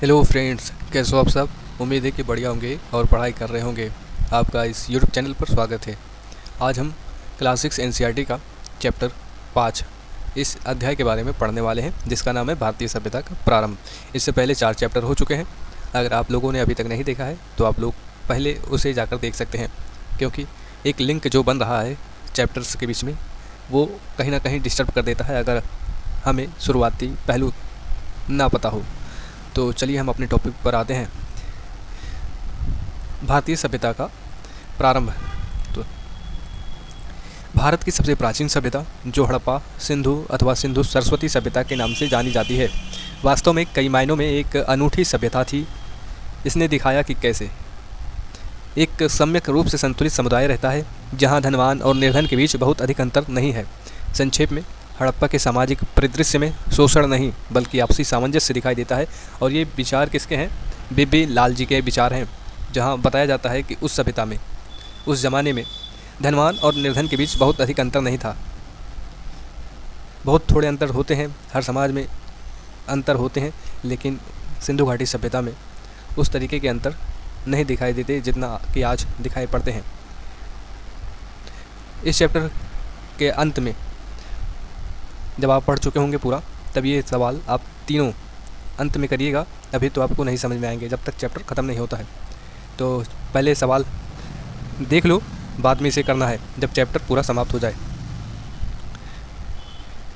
Hello friends, कैसे हो आप सब। उम्मीद है कि बढ़िया होंगे और पढ़ाई कर रहे होंगे। आपका इस यूट्यूब चैनल पर स्वागत है। आज हम क्लास 6 एनसीईआरटी का चैप्टर 5 इस अध्याय के बारे में पढ़ने वाले हैं, जिसका नाम है भारतीय सभ्यता का प्रारंभ। इससे पहले 4 चैप्टर हो चुके हैं। अगर आप लोगों ने अभी तक नहीं देखा है तो आप लोग पहले उसे जाकर देख सकते हैं, क्योंकि एक लिंक जो बन रहा है चैप्टर्स के बीच में वो कहीं ना कहीं डिस्टर्ब कर देता है अगर हमें शुरुआती पहलू ना पता हो। तो चलिए हम अपने टॉपिक पर आते हैं। भारतीय सभ्यता का प्रारंभ। तो भारत की सबसे प्राचीन सभ्यता जो हड़प्पा, सिंधु अथवा सिंधु सरस्वती सभ्यता के नाम से जानी जाती है, वास्तव में कई मायनों में एक अनूठी सभ्यता थी। इसने दिखाया कि कैसे एक सम्यक रूप से संतुलित समुदाय रहता है, जहां धनवान और निर्धन के बीच बहुत अधिक अंतर नहीं है। संक्षेप में, हड़प्पा के सामाजिक परिदृश्य में शोषण नहीं बल्कि आपसी सामंजस्य दिखाई देता है। और ये विचार किसके हैं? बीबी लाल जी के विचार हैं, जहाँ बताया जाता है कि उस सभ्यता में, उस ज़माने में धनवान और निर्धन के बीच बहुत अधिक अंतर नहीं था। बहुत थोड़े अंतर होते हैं, हर समाज में अंतर होते हैं, लेकिन सिंधु घाटी सभ्यता में उस तरीके के अंतर नहीं दिखाई देते जितना कि आज दिखाई पड़ते हैं। इस चैप्टर के अंत में जब आप पढ़ चुके होंगे पूरा, तब ये सवाल आप तीनों अंत में करिएगा। अभी तो आपको नहीं समझ में आएंगे जब तक चैप्टर ख़त्म नहीं होता है। तो पहले सवाल देख लो, बाद में इसे करना है जब चैप्टर पूरा समाप्त हो जाए।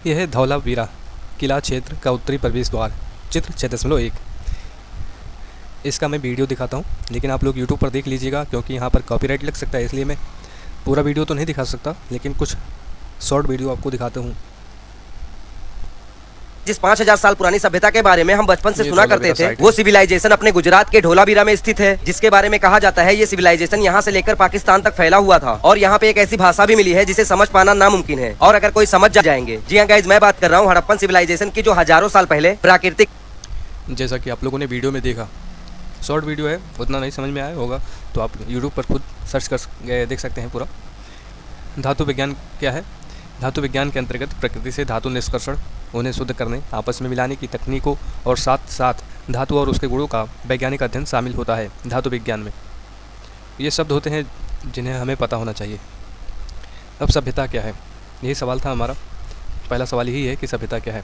यह है धौलावीरा किला क्षेत्र का उत्तरी प्रवेश द्वार, चित्र 6.1। इसका मैं वीडियो दिखाता हूँ, लेकिन आप लोग यूट्यूब पर देख लीजिएगा, क्योंकि यहाँ पर कॉपीराइट लग सकता है, इसलिए मैं पूरा वीडियो तो नहीं दिखा सकता, लेकिन कुछ शॉर्ट वीडियो आपको दिखाता हूँ। जिस 5000 साल पुरानी सभ्यता के बारे में हम बचपन से सुना करते थे, वो सिविलाइजेशन अपने गुजरात के ढोलावीरा में स्थित है, जिसके बारे में कहा जाता है ये सिविलाइजेशन यहाँ से लेकर पाकिस्तान तक फैला हुआ था। और यहाँ पे एक ऐसी भाषा भी मिली है जिसे समझ पाना नामुमकिन है, और अगर कोई समझ जाएंगे। जी हाँ गाइज, मैं बात कर रहा हूँ हड़प्पन सिविलाइजेशन की, जो हजारों साल पहले प्राकृतिक, जैसा कि आप लोगों ने वीडियो में देखा, शॉर्ट वीडियो है, उतना नहीं समझ में आया होगा तो आप यूट्यूब पर खुद सर्च कर देख सकते हैं पूरा। धातु विज्ञान क्या है? धातु विज्ञान के अंतर्गत प्रकृति से धातु निष्कर्षण, उन्हें शुद्ध करने, आपस में मिलाने की तकनीकों और साथ साथ धातु और उसके गुणों का वैज्ञानिक अध्ययन शामिल होता है धातु विज्ञान में। ये शब्द होते हैं जिन्हें हमें पता होना चाहिए। अब सभ्यता क्या है, यही सवाल था हमारा। पहला सवाल यही है कि सभ्यता क्या है।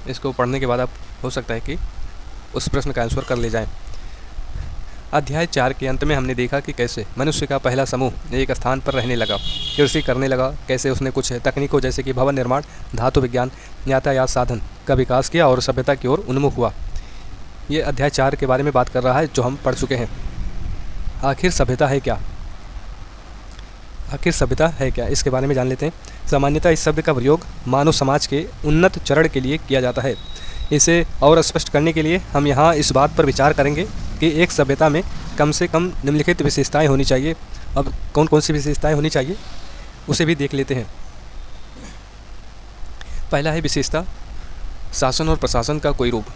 इसको पढ़ने के बाद आप हो सकता है कि उस प्रश्न का आंसर कर ले जाएं। अध्याय 4 के अंत में हमने देखा कि कैसे मनुष्य का पहला समूह एक स्थान पर रहने लगा, कृषि करने लगा, कैसे उसने कुछ तकनीकों जैसे कि भवन निर्माण, धातु विज्ञान, यातायात साधन का विकास किया और सभ्यता की ओर उन्मुख हुआ। ये अध्याय 4 के बारे में बात कर रहा है, जो हम पढ़ चुके हैं। आखिर सभ्यता है क्या? आखिर सभ्यता है क्या, इसके बारे में जान लेते हैं। सामान्यतः इस शब्द का प्रयोग मानव समाज के उन्नत चरण के लिए किया जाता है। इसे और स्पष्ट करने के लिए हम यहाँ इस बात पर विचार करेंगे कि एक सभ्यता में कम से कम निम्नलिखित विशेषताएं होनी चाहिए। अब कौन कौन सी विशेषताएं होनी चाहिए उसे भी देख लेते हैं। पहला है विशेषता, शासन और प्रशासन का कोई रूप।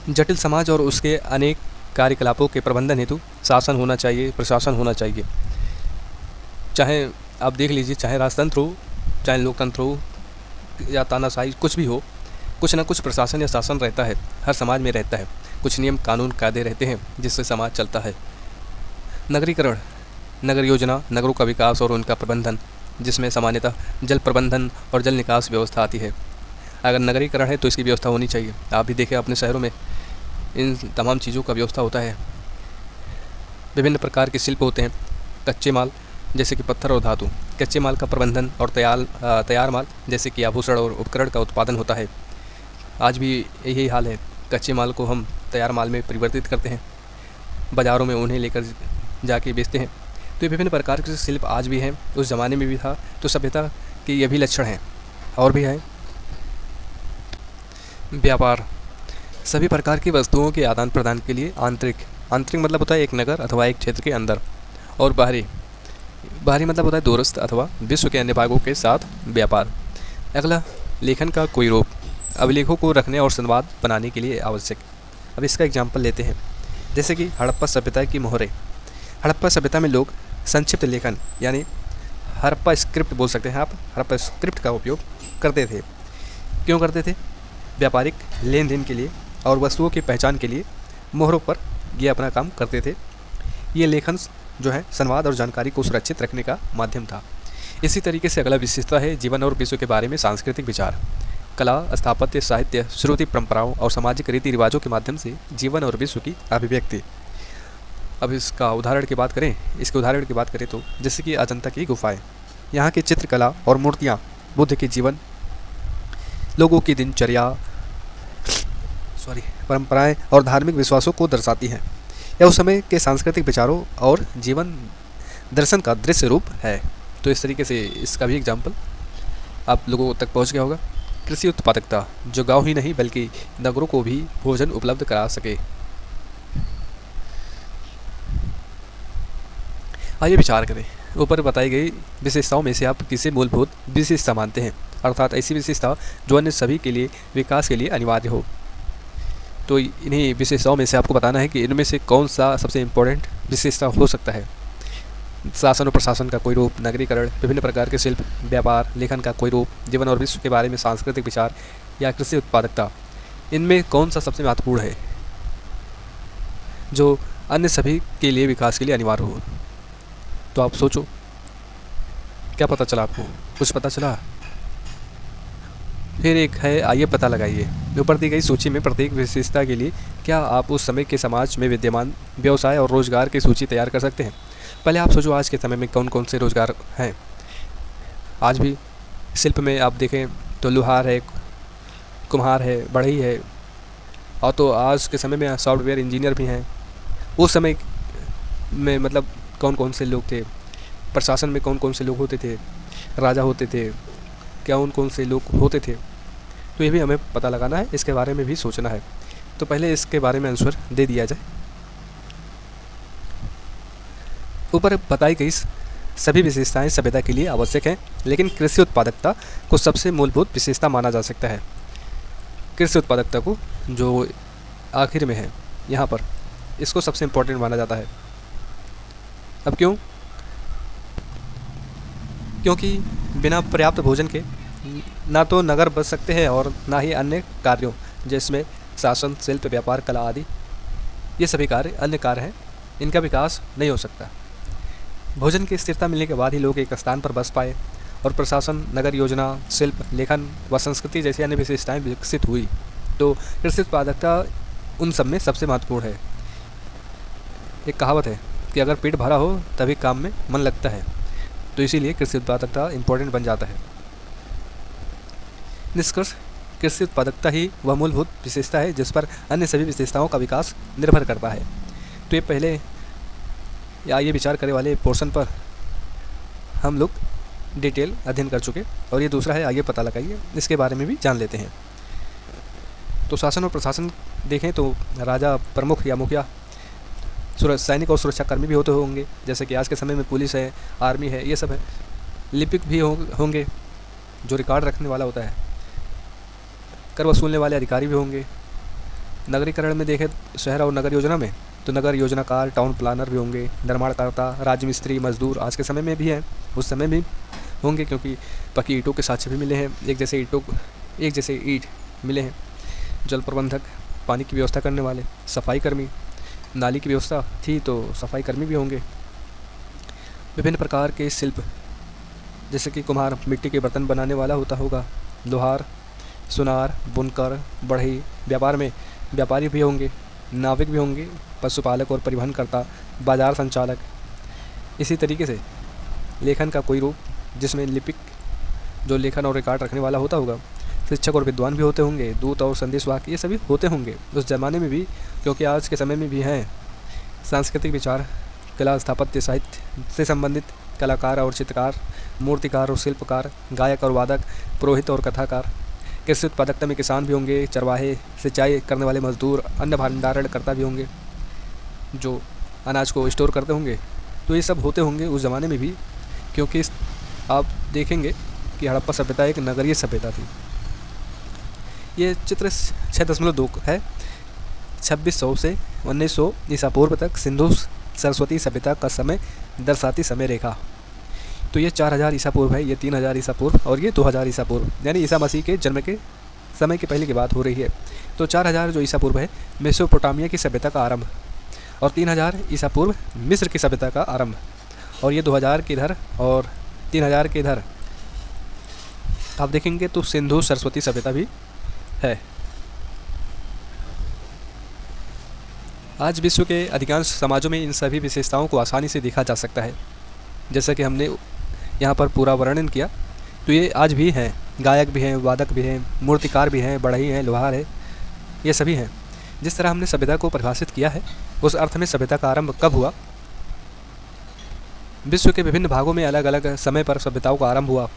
जटिल समाज और उसके अनेक कार्यकलापों के प्रबंधन हेतु शासन होना चाहिए, प्रशासन होना चाहिए। चाहे आप देख लीजिए, चाहे राजतंत्र हो, चाहे लोकतंत्र हो या तानाशाही, कुछ भी हो, कुछ ना कुछ प्रशासन या शासन रहता है, हर समाज में रहता है। कुछ नियम कानून कायदे रहते हैं जिससे समाज चलता है। नगरीकरण, नगर योजना, नगरों का विकास और उनका प्रबंधन, जिसमें सामान्यतः जल प्रबंधन और जल निकास व्यवस्था आती है। अगर नगरीकरण है तो इसकी व्यवस्था होनी चाहिए। आप भी देखें अपने शहरों में इन तमाम चीज़ों का व्यवस्था होता है। विभिन्न प्रकार के शिल्प होते हैं। कच्चे माल जैसे कि पत्थर और धातु, कच्चे माल का प्रबंधन और तैयार माल जैसे कि आभूषण और उपकरण का उत्पादन होता है। आज भी यही हाल है, कच्चे माल को हम तैयार माल में परिवर्तित करते हैं, बाज़ारों में उन्हें लेकर जाके बेचते हैं। तो ये विभिन्न प्रकार के शिल्प आज भी हैं, उस ज़माने में भी था। तो सभ्यता के ये भी लक्षण हैं। और भी हैं व्यापार, सभी प्रकार की वस्तुओं के आदान प्रदान के लिए आंतरिक मतलब होता है एक नगर अथवा एक क्षेत्र के अंदर, और बाहरी मतलब होता है दूरस्थ अथवा विश्व के अन्य भागों के साथ व्यापार। अगला, लेखन का कोई रूप, अभिलेखों को रखने और संवाद बनाने के लिए आवश्यक। अब इसका एग्जाम्पल लेते हैं, जैसे कि हड़प्पा सभ्यता की मोहरें। हड़प्पा सभ्यता में लोग संक्षिप्त लेखन यानी हड़प्पा स्क्रिप्ट बोल सकते हैं आप, हड़प्पा स्क्रिप्ट का उपयोग करते थे। क्यों करते थे? व्यापारिक लेन देन के लिए और वस्तुओं की पहचान के लिए मोहरों पर ये अपना काम करते थे। ये लेखन जो है संवाद और जानकारी को सुरक्षित रखने का माध्यम था। इसी तरीके से अगला विशेषता है जीवन और विश्व के बारे में सांस्कृतिक विचार। कला, स्थापत्य, साहित्य, श्रुति परंपराओं और सामाजिक रीति रिवाजों के माध्यम से जीवन और विश्व की अभिव्यक्ति। अब इसके उदाहरण की बात करें तो जैसे कि अजंता की गुफाएं, यहाँ की चित्रकला और मूर्तियाँ बुद्ध के जीवन, लोगों की दिनचर्या, परंपराएं और धार्मिक विश्वासों को दर्शाती हैं। यह उस समय के सांस्कृतिक विचारों और जीवन दर्शन का दृश्य रूप है। तो इस तरीके से इसका भी एग्जाम्पल आप लोगों तक पहुंच गया होगा। कृषि उत्पादकता, जो गांव ही नहीं बल्कि नगरों को भी भोजन उपलब्ध करा सके। आइए विचार करें, ऊपर बताई गई विशेषताओं में से आप किसे मूलभूत विशेषता मानते हैं, अर्थात ऐसी विशेषता जो अन्य सभी के लिए विकास के लिए अनिवार्य हो। तो इन्हीं विशेषताओं में से आपको बताना है कि इनमें से कौन सा सबसे इम्पोर्टेंट विशेषता हो सकता है। शासन और प्रशासन का कोई रूप, नगरीकरण, विभिन्न प्रकार के शिल्प, व्यापार, लेखन का कोई रूप, जीवन और विश्व के बारे में सांस्कृतिक विचार या कृषि उत्पादकता, इनमें कौन सा सबसे महत्वपूर्ण है जो अन्य सभी के लिए विकास के लिए अनिवार्य हो। तो आप सोचो, क्या पता चला आपको? कुछ पता चला? फिर एक है, आइए पता लगाइए ऊपर दी गई सूची में प्रत्येक विशेषता के लिए क्या आप उस समय के समाज में विद्यमान व्यवसाय और रोजगार की सूची तैयार कर सकते हैं। पहले आप सोचो, आज के समय में कौन कौन से रोजगार हैं। आज भी शिल्प में आप देखें तो लोहार है, कुम्हार है, बढ़ई है, और तो आज के समय में सॉफ्टवेयर इंजीनियर भी हैं। उस समय में मतलब कौन कौन से लोग थे, प्रशासन में कौन कौन से लोग होते थे, राजा होते थे, क्या कौन से लोग होते थे। तो ये भी हमें पता लगाना है, इसके बारे में भी सोचना है। तो पहले इसके बारे में आंसर दे दिया जाए। ऊपर बताई गई सभी विशेषताएं सभ्यता के लिए आवश्यक हैं, लेकिन कृषि उत्पादकता को सबसे मूलभूत विशेषता माना जा सकता है। कृषि उत्पादकता को जो आखिर में है यहाँ पर, इसको सबसे इम्पोर्टेंट माना जाता है। अब क्यों? क्योंकि बिना पर्याप्त भोजन के ना तो नगर बच सकते हैं और ना ही अन्य कार्यों जिसमें शासन, शिल्प, व्यापार, कला आदि ये सभी कार्य अन्य कार्य हैं, इनका विकास नहीं हो सकता। भोजन की स्थिरता मिलने के बाद ही लोग एक स्थान पर बस पाए और प्रशासन, नगर योजना, शिल्प, लेखन व संस्कृति जैसी अन्य विशेषताएं विकसित हुई। तो कृषि उत्पादकता उन सब में सबसे महत्वपूर्ण है। एक कहावत है कि अगर पेट भरा हो तभी काम में मन लगता है, तो इसीलिए कृषि उत्पादकता इम्पोर्टेंट बन जाता है। निष्कर्ष, कृषि उत्पादकता ही वह मूलभूत विशेषता है जिस पर अन्य सभी विशेषताओं का विकास निर्भर करता है। तो ये पहले या ये विचार करने वाले पोर्शन पर हम लोग डिटेल अध्ययन कर चुके, और ये दूसरा है, आइए पता लगाइए, इसके बारे में भी जान लेते हैं। तो शासन और प्रशासन देखें तो राजा, प्रमुख या मुखिया, सैनिक और सुरक्षाकर्मी भी होते होंगे, जैसे कि आज के समय में पुलिस है, आर्मी है, ये सब है। लिपिक भी होंगे जो रिकॉर्ड रखने वाला होता है। कर वसूलने वाले अधिकारी भी होंगे। नगरीकरण में देखें शहर और नगर योजना में तो नगर योजनाकार, टाउन प्लानर भी होंगे, निर्माणकर्ता, राज मिस्त्री, मजदूर आज के समय में भी हैं, उस समय भी होंगे, क्योंकि पक्की ईंटों के साक्ष्य भी मिले हैं, एक जैसे ईंट मिले हैं। जल प्रबंधक, पानी की व्यवस्था करने वाले, सफाई कर्मी, नाली की व्यवस्था थी तो सफाई कर्मी भी होंगे। विभिन्न प्रकार के शिल्प, जैसे कि कुम्हार मिट्टी के बर्तन बनाने वाला होता होगा, लोहार, सुनार, बुनकर, बढ़ई। व्यापार में व्यापारी भी होंगे, नाविक भी होंगे, पशुपालक और परिवहनकर्ता, बाजार संचालक। इसी तरीके से लेखन का कोई रूप जिसमें लिपिक जो लेखन और रिकॉर्ड रखने वाला होता होगा, शिक्षक और विद्वान भी होते होंगे, दूत और संदेशवाहक, ये सभी होते होंगे उस ज़माने में भी, क्योंकि आज के समय में भी हैं। सांस्कृतिक विचार, कला, स्थापत्य, साहित्य से संबंधित कलाकार और चित्रकार, मूर्तिकार और शिल्पकार, गायक और वादक, पुरोहित और कथाकार। कृषि उत्पादकता में किसान भी होंगे, चरवाहे, सिंचाई करने वाले मजदूर, अन्न भंडारणकर्ता भी होंगे जो अनाज को स्टोर करते होंगे। तो ये सब होते होंगे उस ज़माने में भी, क्योंकि आप देखेंगे कि हड़प्पा सभ्यता एक नगरीय सभ्यता थी। ये चित्र 6.2 है। 2600 से 1900 ईसा पूर्व तक सिंधु सरस्वती सभ्यता का समय दर्शाती समय रेखा। तो ये 4000 ईसा पूर्व है, ये 3000 ईसा पूर्व और ये 2000 ईसा पूर्व, यानी ईसा मसीह के जन्म के समय की पहले की बात हो रही है। तो 4000 जो ईसा पूर्व है मेसोपोटामिया की सभ्यता का आरंभ, और 3000 ईसा पूर्व मिस्र की सभ्यता का आरंभ, और ये 2000 के इधर और 3000 के इधर आप देखेंगे तो सिंधु सरस्वती सभ्यता भी है। आज विश्व के अधिकांश समाजों में इन सभी विशेषताओं को आसानी से देखा जा सकता है। जैसा कि हमने यहाँ पर पूरा वर्णन किया, तो ये आज भी हैं, गायक भी हैं, वादक भी हैं, मूर्तिकार भी हैं, बढ़ई हैं, लोहार है, ये सभी हैं। जिस तरह हमने सभ्यता को परिभाषित किया है, उस अर्थ में सभ्यता का आरंभ कब हुआ? विश्व के विभिन्न भागों में अलग अलग समय पर सभ्यताओं का आरंभ हुआ।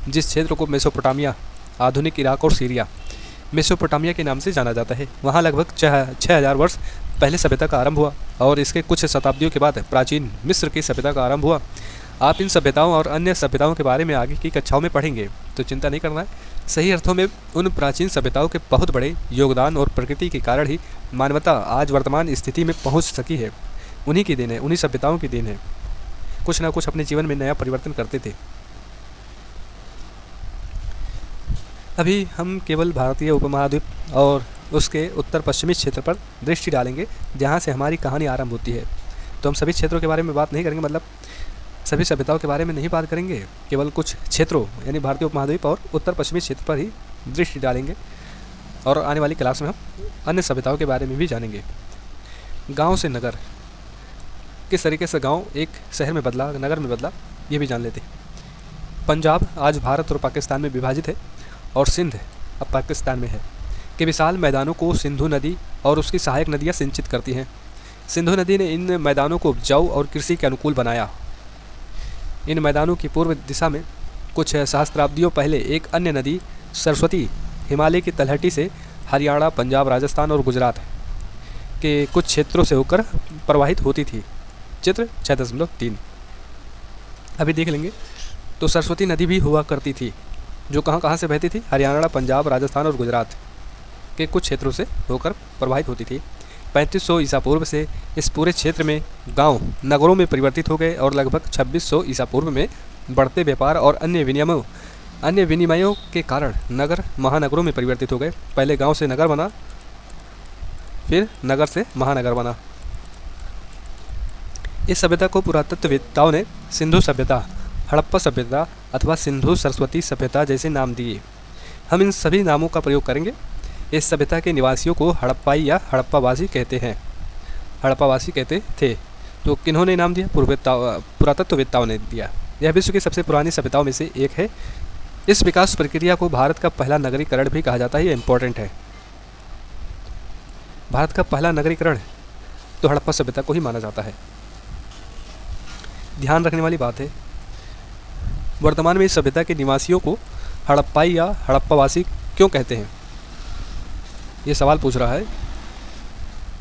जिस क्षेत्र को मेसोपोटामिया, आधुनिक इराक और सीरिया, मेसोपोटामिया के नाम से जाना जाता है, वहाँ लगभग 6000 वर्ष पहले सभ्यता का आरंभ हुआ, और इसके कुछ शताब्दियों के बाद प्राचीन मिस्र की सभ्यता का आरंभ हुआ। आप इन सभ्यताओं और अन्य सभ्यताओं के बारे में आगे की कक्षाओं में पढ़ेंगे, तो चिंता नहीं करना है। सही अर्थों में उन प्राचीन सभ्यताओं के बहुत बड़े योगदान और प्रकृति के कारण ही मानवता आज वर्तमान स्थिति में पहुंच सकी है। उन्हीं की देन है, उन्हीं सभ्यताओं की देन है। कुछ ना कुछ अपने जीवन में नया परिवर्तन करते थे। अभी हम केवल भारतीय उपमहाद्वीप और उसके उत्तर पश्चिमी क्षेत्र पर दृष्टि डालेंगे, जहाँ से हमारी कहानी आरंभ होती है। तो हम सभी क्षेत्रों के बारे में बात नहीं करेंगे, मतलब सभी सभ्यताओं के बारे में नहीं बात करेंगे, केवल कुछ क्षेत्रों यानी भारतीय उपमहाद्वीप और उत्तर पश्चिमी क्षेत्र पर ही दृष्टि डालेंगे। और आने वाली क्लास में हम अन्य सभ्यताओं के बारे में भी जानेंगे। गांव से नगर, किस तरीके से गांव एक शहर में बदला, नगर में बदला, ये भी जान लेते हैं। पंजाब आज भारत और पाकिस्तान में विभाजित है, और सिंध अब पाकिस्तान में है, के विशाल मैदानों को सिंधु नदी और उसकी सहायक नदियाँ सिंचित करती हैं। सिंधु नदी ने इन मैदानों को उपजाऊ और कृषि के अनुकूल बनाया। इन मैदानों की पूर्व दिशा में कुछ सहस्त्राब्दियों पहले एक अन्य नदी सरस्वती हिमालय की तलहटी से हरियाणा, पंजाब, राजस्थान और गुजरात के कुछ क्षेत्रों से होकर प्रवाहित होती थी। चित्र 6.3 अभी देख लेंगे। तो सरस्वती नदी भी हुआ करती थी, जो कहाँ से बहती थी? हरियाणा, पंजाब, राजस्थान और गुजरात के कुछ क्षेत्रों से होकर प्रवाहित होती थी। 3500 ईसा पूर्व से इस पूरे क्षेत्र में गांव नगरों में परिवर्तित हो गए, और लगभग 2600 ईसा पूर्व में बढ़ते व्यापार और अन्य विनिमयों के कारण नगर महानगरों में परिवर्तित हो गए। पहले गांव से नगर बना, फिर नगर से महानगर बना। इस सभ्यता को पुरातत्ववेत्ताओं ने सिंधु सभ्यता, हड़प्पा सभ्यता अथवा सिंधु सरस्वती सभ्यता जैसे नाम दिए। हम इन सभी नामों का प्रयोग करेंगे। इस सभ्यता के निवासियों को हड़प्पाई या हड़प्पावासी कहते हैं, हड़प्पावासी कहते थे। तो किन्होंने नाम दिया? पुरातत्ववेत्ताओं ने दिया। यह विश्व की सबसे पुरानी सभ्यताओं में से एक है। इस विकास प्रक्रिया को भारत का पहला नगरीकरण भी कहा जाता है। ये इंपॉर्टेंट है। भारत का पहला नगरीकरण तो हड़प्पा सभ्यता को ही माना जाता है। ध्यान रखने वाली बात है, वर्तमान में इस सभ्यता के निवासियों को हड़प्पाई या हड़प्पावासी क्यों कहते हैं, ये सवाल पूछ रहा है,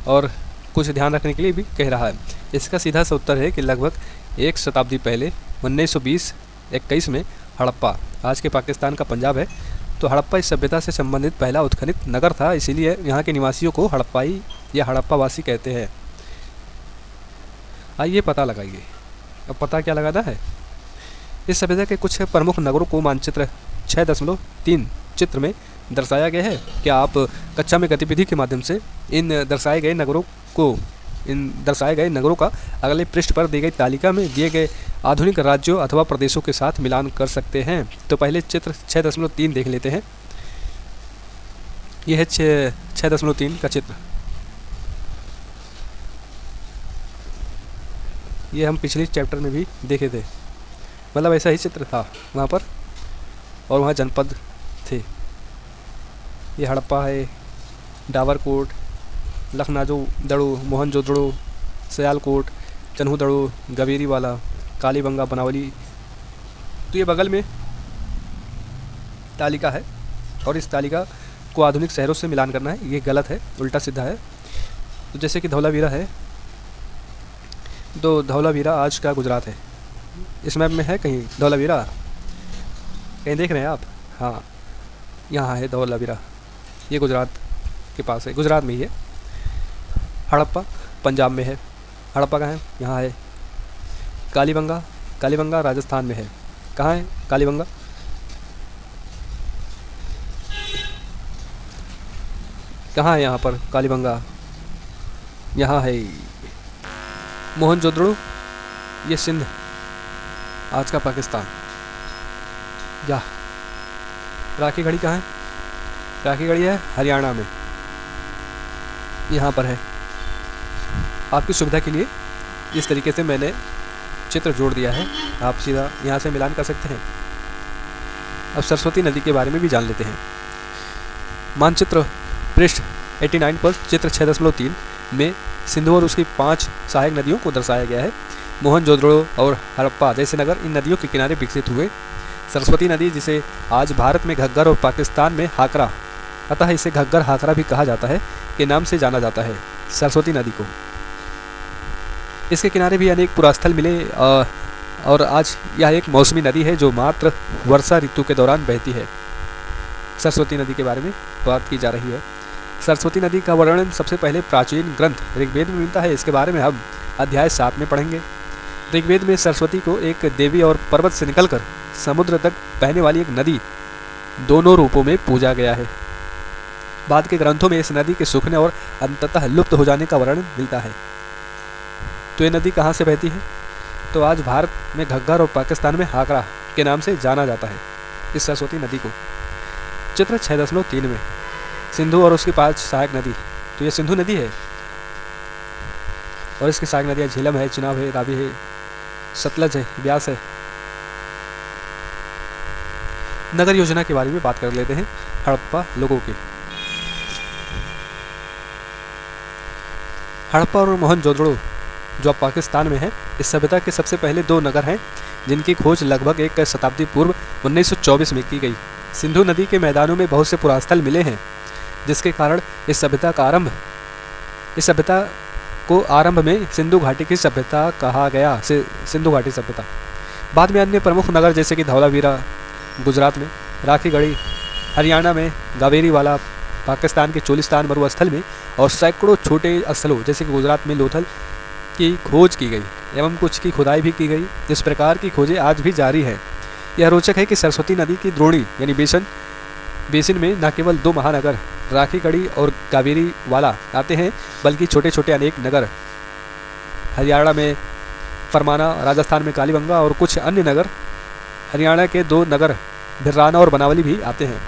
और कुछ ध्यान रखने के लिए भी कह रहा है। इसका सीधा सा उत्तर है कि लगभग एक शताब्दी पहले 1920-21 में हड़प्पा, आज के पाकिस्तान का पंजाब है, तो हड़प्पा इस सभ्यता से संबंधित पहला उत्खनित नगर था। इसीलिए यहाँ के निवासियों को हड़प्पाई या हड़प्पावासी कहते हैं। आइए पता लगाइए। अब पता क्या लगाना है? इस सभ्यता के कुछ प्रमुख नगरों को मानचित्र 6.3 चित्र में दर्शाया गया है। क्या आप कक्षा में गतिविधि के माध्यम से इन दर्शाए गए नगरों का अगले पृष्ठ पर दी गई तालिका में दिए गए आधुनिक राज्यों अथवा प्रदेशों के साथ मिलान कर सकते हैं? तो पहले चित्र 6.3 देख लेते हैं। यह है 6.3 का चित्र। ये हम पिछले चैप्टर में भी देखे थे, मतलब ऐसा ही चित्र था वहाँ पर, और वहाँ जनपद थे। ये हड़प्पा है, डावरकोट, लखनादड़ू, मोहनजोदड़ो, सयालकोट, चन्हूदड़ो, गवेरीवाला, कालीबंगा, बनावली। तो ये बगल में तालिका है, और इस तालिका को आधुनिक शहरों से मिलान करना है। ये गलत है, उल्टा सीधा है। तो जैसे कि धौलावीरा है, तो धौलावीरा आज का गुजरात है। इस मैप में है कहीं धौलावीरा? कहीं देख रहे हैं आप? हाँ, यहाँ है धौलावीरा। ये गुजरात के पास है, गुजरात में ही है। हड़प्पा पंजाब में है। हड़प्पा कहाँ है? यहाँ है। कालीबंगा राजस्थान में है। कहाँ है कालीबंगा? कहाँ है यहाँ पर कालीबंगा? यहाँ है मोहनजोदड़ो, ये सिंध, आज का पाकिस्तान। या राखी गढ़ी कहाँ है? राखी गढ़ी है हरियाणा में, यहाँ पर है। आपकी सुविधा के लिए इस तरीके से मैंने चित्र जोड़ दिया है, आप सीधा यहाँ से मिलान कर सकते हैं। अब सरस्वती नदी के बारे में भी जान लेते हैं। मानचित्र पृष्ठ 89 पर चित्र 6.3 में सिंधु और उसकी 5 सहायक नदियों को दर्शाया गया है। मोहनजोदड़ो और हड़प्पा जैसे नगर इन नदियों के किनारे विकसित हुए। सरस्वती नदी, जिसे आज भारत में घग्गर और पाकिस्तान में हाकरा, अतः इसे घग्गर हाकरा भी कहा जाता है, के नाम से जाना जाता है सरस्वती नदी को। इसके किनारे भी अनेक पुरास्थल मिले और आज यह एक मौसमी नदी है जो मात्र वर्षा ऋतु के दौरान बहती है। सरस्वती नदी के बारे में बात की जा रही है। सरस्वती नदी का वर्णन सबसे पहले प्राचीन ग्रंथ ऋग्वेद में मिलता है। इसके बारे में हम अध्याय 7 में पढ़ेंगे। ऋग्वेद में सरस्वती को एक देवी और पर्वत से निकलकर समुद्र तक बहने वाली एक नदी दोनों रूपों में पूजा गया है। बाद के ग्रंथों में इस नदी के सूखने और अंततः लुप्त हो जाने का वर्णन मिलता है। तो ये नदी कहाँ से बहती है? तो आज भारत में घग्गर और पाकिस्तान में हाकरा के नाम से जाना जाता है इस सरस्वती नदी को। चित्र 6.3 में सिंधु और उसकी 5 सहायक नदी, तो ये सिंधु नदी है और इसकी सहायक नदियाँ झेलम है, चिनाब है, रावी है, सतलज है, ब्यास है। नगर योजना के बारे में बात कर लेते हैं हड़प्पा लोगों की। हड़प्पा और मोहनजोदड़ो जो अब पाकिस्तान में है, इस सभ्यता के सबसे पहले 2 नगर हैं जिनकी खोज लगभग 1 शताब्दी पूर्व 1924 में की गई। सिंधु नदी के मैदानों में बहुत से पुरास्थल मिले हैं, जिसके कारण इस सभ्यता को आरंभ में सिंधु घाटी की सभ्यता कहा गया, सिंधु घाटी सभ्यता। बाद में अन्य प्रमुख नगर जैसे कि धौलावीरा गुजरात में, राखी गढ़ी हरियाणा में, गावेरी वाला पाकिस्तान के चोलिस्तान मरुस्थल में और सैकड़ों छोटे स्थलों जैसे कि गुजरात में लोथल की खोज की गई एवं कुछ की खुदाई भी की गई। इस प्रकार की खोजें आज भी जारी हैं। यह रोचक है कि सरस्वती नदी की द्रोणी यानी बेसिन में न केवल 2 महानगर राखी गढ़ी और कावेरी वाला आते हैं, बल्कि छोटे छोटे अनेक नगर हरियाणा में फरमाना, राजस्थान में कालीबंगा और कुछ अन्य नगर, हरियाणा के 2 नगर भिर्राना और बनावली भी आते हैं।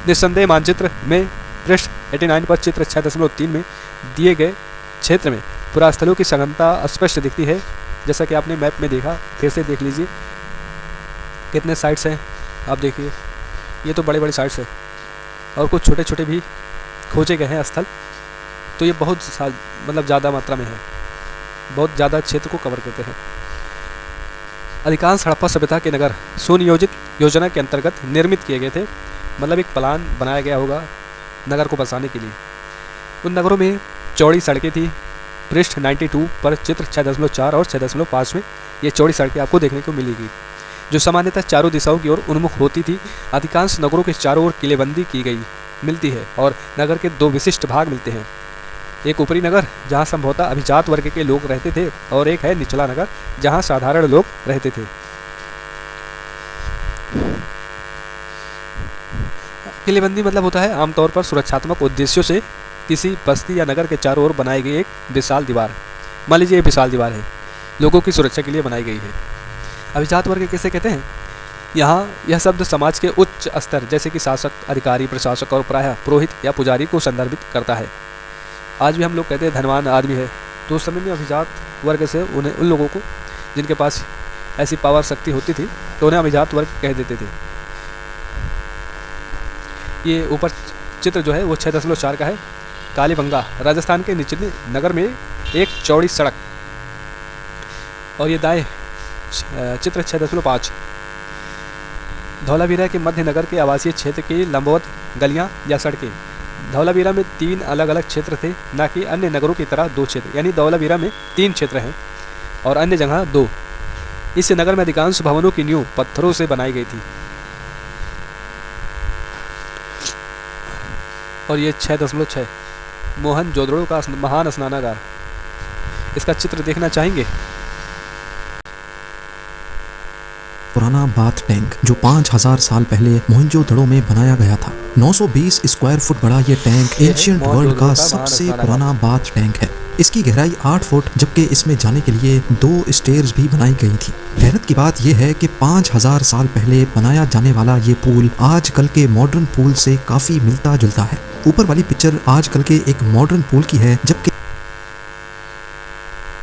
निस्संदेह मानचित्र में पृष्ठ 89 पर चित्र 6.3 में दिए गए क्षेत्र में पुरास्थलों की सघनता स्पष्ट दिखती है। जैसा कि आपने मैप में देखा, फिर से देख लीजिए कितने साइट्स हैं। आप देखिए, ये तो बड़े बड़े साइट्स हैं और कुछ छोटे छोटे भी खोजे गए हैं स्थल। तो ये बहुत मतलब ज़्यादा मात्रा में है, बहुत ज़्यादा क्षेत्र को कवर करते हैं। अधिकांश हड़प्पा सभ्यता के नगर सुनियोजित योजना के अंतर्गत निर्मित किए गए थे, मतलब एक प्लान बनाया गया होगा नगर को बसाने के लिए। उन नगरों में चौड़ी सड़कें थी। पृष्ठ 92 पर चित्र 6.4 और 6.5 में ये चौड़ी सड़कें आपको देखने को मिलेगी, जो सामान्यतः चारों दिशाओं की ओर उन्मुख होती थी। अधिकांश नगरों के चारों ओर किलेबंदी की गई मिलती है और नगर के 2 विशिष्ट भाग मिलते हैं। एक ऊपरी नगर जहाँ संभवतः अभिजात वर्ग के लोग रहते थे और एक है निचला नगर जहाँ साधारण लोग रहते थे। किलेबंदी मतलब होता है आमतौर पर सुरक्षात्मक उद्देश्यों से किसी बस्ती या नगर के चारों ओर बनाई गई एक विशाल दीवार। मान लीजिए ये विशाल दीवार है, लोगों की सुरक्षा के लिए बनाई गई है। अभिजात वर्ग किसे कहते हैं? यहाँ यह शब्द समाज के उच्च स्तर जैसे कि शासक, अधिकारी, प्रशासक और प्रायः पुरोहित या पुजारी को संदर्भित करता है। आज भी हम लोग कहते हैं धनवान आदमी है, तो उस समय में अभिजात वर्ग से उन लोगों को जिनके पास ऐसी पावर शक्ति होती थी तो उन्हें अभिजात वर्ग कह देते थे। ये ऊपर चित्र जो है वो 6.4 का है। कालीबंगा राजस्थान के निचले नगर में एक चौड़ी सड़क, और ये दाएं चित्र 6.5 धौलावीरा के मध्य नगर के आवासीय क्षेत्र की लंबवत गलियां या सड़कें। धौलावीरा में 3 अलग अलग क्षेत्र थे, न कि अन्य नगरों की तरह 2 क्षेत्र, यानी धौलावीरा में 3 क्षेत्र हैं और अन्य जगह 2। इस नगर में अधिकांश भवनों की नींव पत्थरों से बनाई गई थी। और ये 6.6 मोहनजोदड़ो का महान स्नानागार, इसका चित्र देखना चाहेंगे? पुराना बाथ टैंक जो 5000 साल पहले मोहनजोदड़ो में बनाया गया था। 920 स्क्वायर फुट बड़ा ये टैंक एंशिएंट वर्ल्ड का सबसे पुराना बाथ टैंक है। इसकी गहराई 8 फुट जबकि इसमें जाने के लिए 2 स्टेयर्स भी बनाई गई थी। हैरत की बात यह है कि 5000 साल पहले बनाया जाने वाला ये पूल आजकल के मॉडर्न पूल से काफी मिलता जुलता है। ऊपर वाली पिक्चर आजकल के एक मॉडर्न पूल की है, जबकि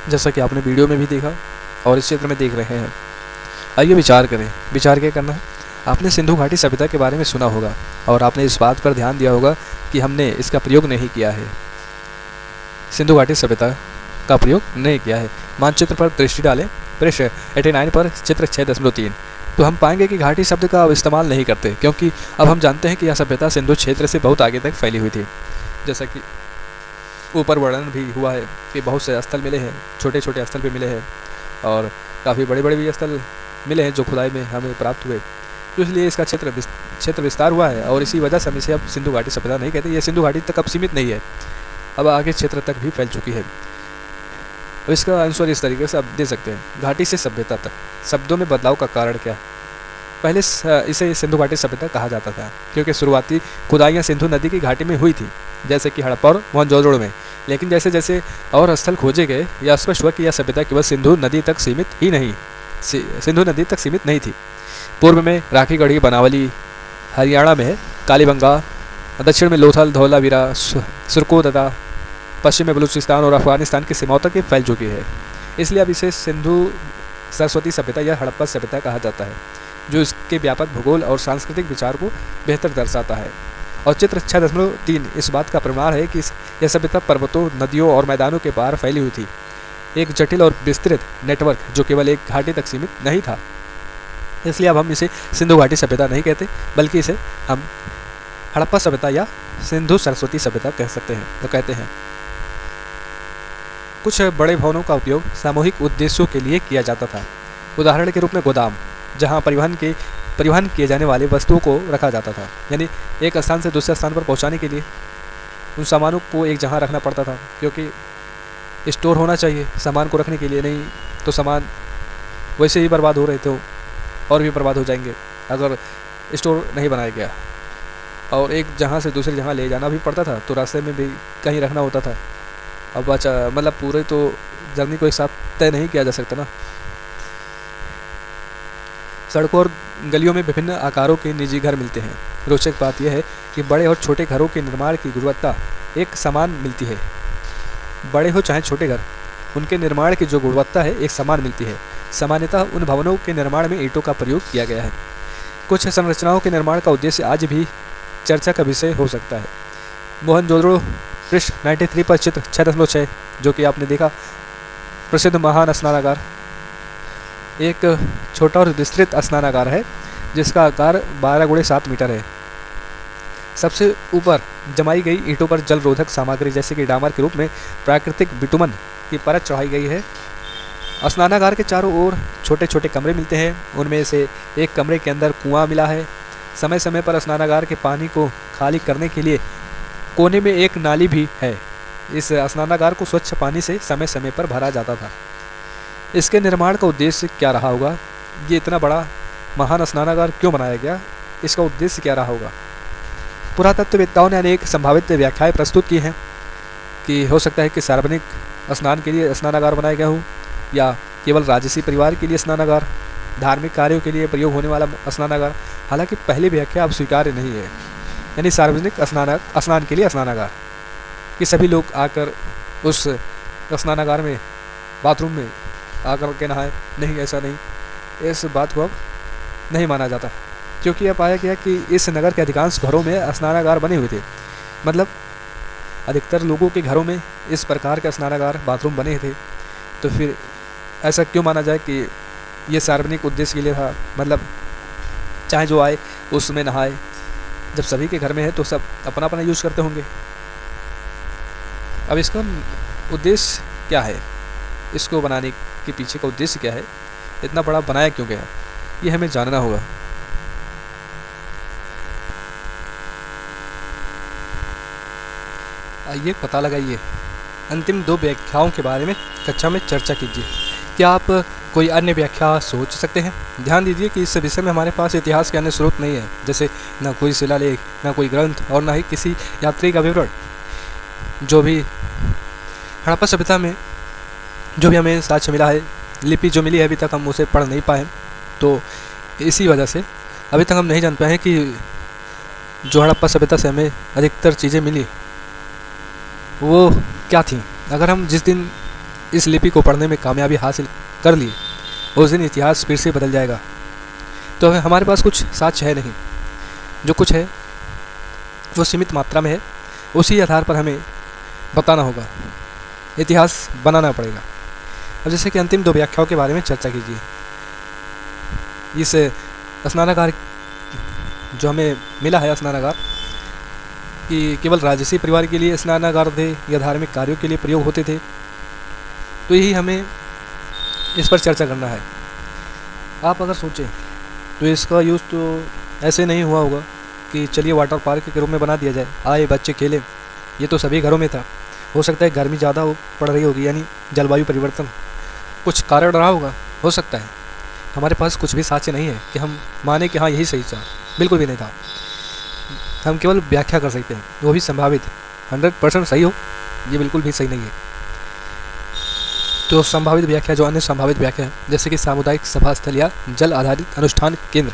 जैसा कि आपने वीडियो में भी देखा और इस क्षेत्र में देख रहे हैं। आइए विचार करें। विचार क्या करना है? आपने सिंधु घाटी सभ्यता के बारे में सुना होगा और आपने इस बात पर ध्यान दिया होगा कि हमने इसका प्रयोग नहीं किया है, सिंधु घाटी सभ्यता का प्रयोग नहीं किया है। मानचित्र पर दृष्टि डालें, पृष्ठ 89 पर चित्र 6.3, तो हम पाएंगे कि घाटी शब्द का अब इस्तेमाल नहीं करते, क्योंकि अब हम जानते हैं कि यह सभ्यता सिंधु क्षेत्र से बहुत आगे तक फैली हुई थी। जैसा कि ऊपर वर्णन भी हुआ है कि बहुत से स्थल मिले हैं, छोटे छोटे स्थल भी मिले हैं और काफ़ी बड़े बड़े भी स्थल मिले हैं जो खुदाई में हमें प्राप्त हुए, तो इसलिए इसका क्षेत्र विस्तार हुआ है और इसी वजह से हम इसे अब सिंधु घाटी सभ्यता नहीं कहते। यह सिंधु घाटी तक अब सीमित नहीं है, अब आगे क्षेत्र तक भी फैल चुकी है। अब इसका आंसर इस तरीके से आप दे सकते हैं, घाटी से सभ्यता तक शब्दों में बदलाव का कारण क्या? पहले इसे सिंधु घाटी सभ्यता कहा जाता था क्योंकि शुरुआती खुदाइयाँ सिंधु नदी की घाटी में हुई थी, जैसे कि हड़प्पा और मोहनजोदड़ो में। लेकिन जैसे जैसे और स्थल खोजे गए, यह स्पष्ट हुआ कि यह सभ्यता केवल सिंधु नदी तक सीमित नहीं थी। पूर्व में राखीगढ़ी बनावली हरियाणा में है, कालीबंगा, दक्षिण में लोथल, धौलावीरा, सुरको तथा पश्चिम में बलूचिस्तान और अफगानिस्तान की सीमाओं तक ये फैल चुकी है। इसलिए अब इसे सिंधु सरस्वती सभ्यता या हड़प्पा सभ्यता कहा जाता है, जो इसके व्यापक भूगोल और सांस्कृतिक विचार को बेहतर दर्शाता है। और चित्र 6.3 इस बात का प्रमाण है कि यह सभ्यता पर्वतों, नदियों और मैदानों के पार फैली हुई थी, एक जटिल और विस्तृत नेटवर्क जो केवल एक घाटी तक सीमित नहीं था। इसलिए अब हम इसे सिंधु घाटी सभ्यता नहीं कहते, बल्कि इसे हम हड़प्पा सभ्यता या सिंधु सरस्वती सभ्यता कहते हैं। कुछ बड़े भवनों का उपयोग सामूहिक उद्देश्यों के लिए किया जाता था। उदाहरण के रूप में गोदाम, जहां परिवहन किए जाने वाले वस्तुओं को रखा जाता था, यानी एक स्थान से दूसरे स्थान पर पहुंचाने के लिए उन सामानों को एक जगह रखना पड़ता था, क्योंकि स्टोर होना चाहिए सामान को रखने के लिए, नहीं तो सामान वैसे ही बर्बाद हो रहे थे और भी बर्बाद हो जाएंगे अगर स्टोर नहीं बनाया गया। और एक जगह से दूसरी जगह ले जाना भी पड़ता था, तो रास्ते में भी कहीं रखना होता था। अब अच्छा मतलब पूरे तो जर्नी को एक साथ तय नहीं किया जा सकता ना। सड़कों और गलियों में विभिन्न आकारों के निजी घर मिलते हैं। रोचक बात यह है कि बड़े और छोटे घरों के निर्माण की गुणवत्ता एक समान मिलती है। बड़े हो चाहे छोटे घर, उनके निर्माण की जो गुणवत्ता है एक समान मिलती है। सामान्यतः उन भवनों के निर्माण में ईंटों का प्रयोग किया गया है। कुछ संरचनाओं के निर्माण का उद्देश्य आज भी चर्चा का विषय हो सकता है। मोहनजोदड़ो पृष्ठ 93 पर चित्र 6.6 जो कि आपने देखा, प्रसिद्ध महान स्नानागार एक छोटा और विस्तृत स्नानागार है जिसका आकार 12x7 मीटर है। सबसे ऊपर जमाई गई ईंटों पर जल रोधक सामग्री जैसे कि डामर के रूप में प्राकृतिक बिटुमन की परत चढ़ाई गई है। स्नानागार के चारों ओर छोटे छोटे कमरे मिलते हैं, उनमें से एक कमरे के अंदर कुआं मिला है। समय समय पर स्नानागार के पानी को खाली करने के लिए कोने में एक नाली भी है। इस स्नानागार को स्वच्छ पानी से समय समय पर भरा जाता था। इसके निर्माण का उद्देश्य क्या रहा होगा? ये इतना बड़ा महान स्नानागार क्यों बनाया गया? इसका उद्देश्य क्या रहा होगा? पुरातत्ववेत्ताओं ने अनेक संभावित व्याख्याएं प्रस्तुत की हैं कि हो सकता है कि सार्वजनिक स्नान के लिए स्नानागार बनाया गया हो, या केवल राजसी परिवार के लिए स्नानागार, धार्मिक कार्यों के लिए प्रयोग होने वाला स्नानागार। हालांकि पहली व्याख्या अब स्वीकार्य नहीं है, यानी सार्वजनिक स्नान के लिए स्नानागार कि सभी लोग आकर उस स्नानागार में बाथरूम में आकर के नहाए। नहीं, ऐसा नहीं, इस बात को अब नहीं माना जाता, क्योंकि यह पाया गया कि इस नगर के अधिकांश घरों में स्नानागार बने हुए थे। मतलब अधिकतर लोगों के घरों में इस प्रकार के स्नानागार बाथरूम बने थे, तो फिर ऐसा क्यों माना जाए कि ये सार्वजनिक उद्देश्य के लिए था? मतलब चाहे जो आए उसमें नहाए। जब सभी के घर में है तो सब अपना अपना यूज़ करते होंगे। अब इसका उद्देश्य क्या है? इसको बनाने के पीछे का उद्देश्य क्या है? इतना बड़ा बनाया क्यों गया? ये हमें जानना होगा। आइए पता लगाइए। अंतिम 2 व्याख्याओं के बारे में कक्षा में चर्चा कीजिए। क्या आप कोई अन्य व्याख्या सोच सकते हैं? ध्यान दीजिए कि इस विषय में हमारे पास इतिहास के अन्य स्रोत नहीं है, जैसे न कोई शिलालेख, न कोई ग्रंथ और न ही किसी यात्री का विवरण। जो भी हड़प्पा सभ्यता में जो भी हमें साक्ष्य मिला है, लिपि जो मिली है, अभी तक हम उसे पढ़ नहीं पाए। तो इसी वजह से अभी तक हम नहीं जान पाए हैं कि जो हड़प्पा सभ्यता से हमें अधिकतर चीज़ें मिली वो क्या थी। अगर हम जिस दिन इस लिपि को पढ़ने में कामयाबी हासिल कर लिए, उस दिन इतिहास फिर से बदल जाएगा। तो हमारे पास कुछ साक्ष्य है नहीं, जो कुछ है वो सीमित मात्रा में है, उसी आधार पर हमें बताना होगा, इतिहास बनाना पड़ेगा। अब जैसे कि अंतिम 2 व्याख्याओं के बारे में चर्चा कीजिए। इस स्नानागार जो हमें मिला है, स्नानागार कि केवल राजसी परिवार के लिए स्नानागार थे या धार्मिक कार्यों के लिए प्रयोग होते थे, तो यही हमें इस पर चर्चा करना है। आप अगर सोचें तो इसका यूज़ तो ऐसे नहीं हुआ होगा कि चलिए वाटर पार्क के रूप में बना दिया जाए, आए बच्चे खेलें। ये तो सभी घरों में था। हो सकता है गर्मी ज़्यादा पड़ रही होगी, यानी जलवायु परिवर्तन कुछ कारण रहा होगा, हो सकता है। हमारे पास कुछ भी साक्ष्य नहीं है कि हम माने कि हाँ यही सही था, बिल्कुल भी नहीं था। हम केवल व्याख्या कर सकते हैं, वो भी संभावित। 100% सही हो ये बिल्कुल भी सही नहीं है। तो संभावित व्याख्या, जो अन्य संभावित व्याख्या है, जैसे कि सामुदायिक सभा स्थल या जल आधारित अनुष्ठान केंद्र,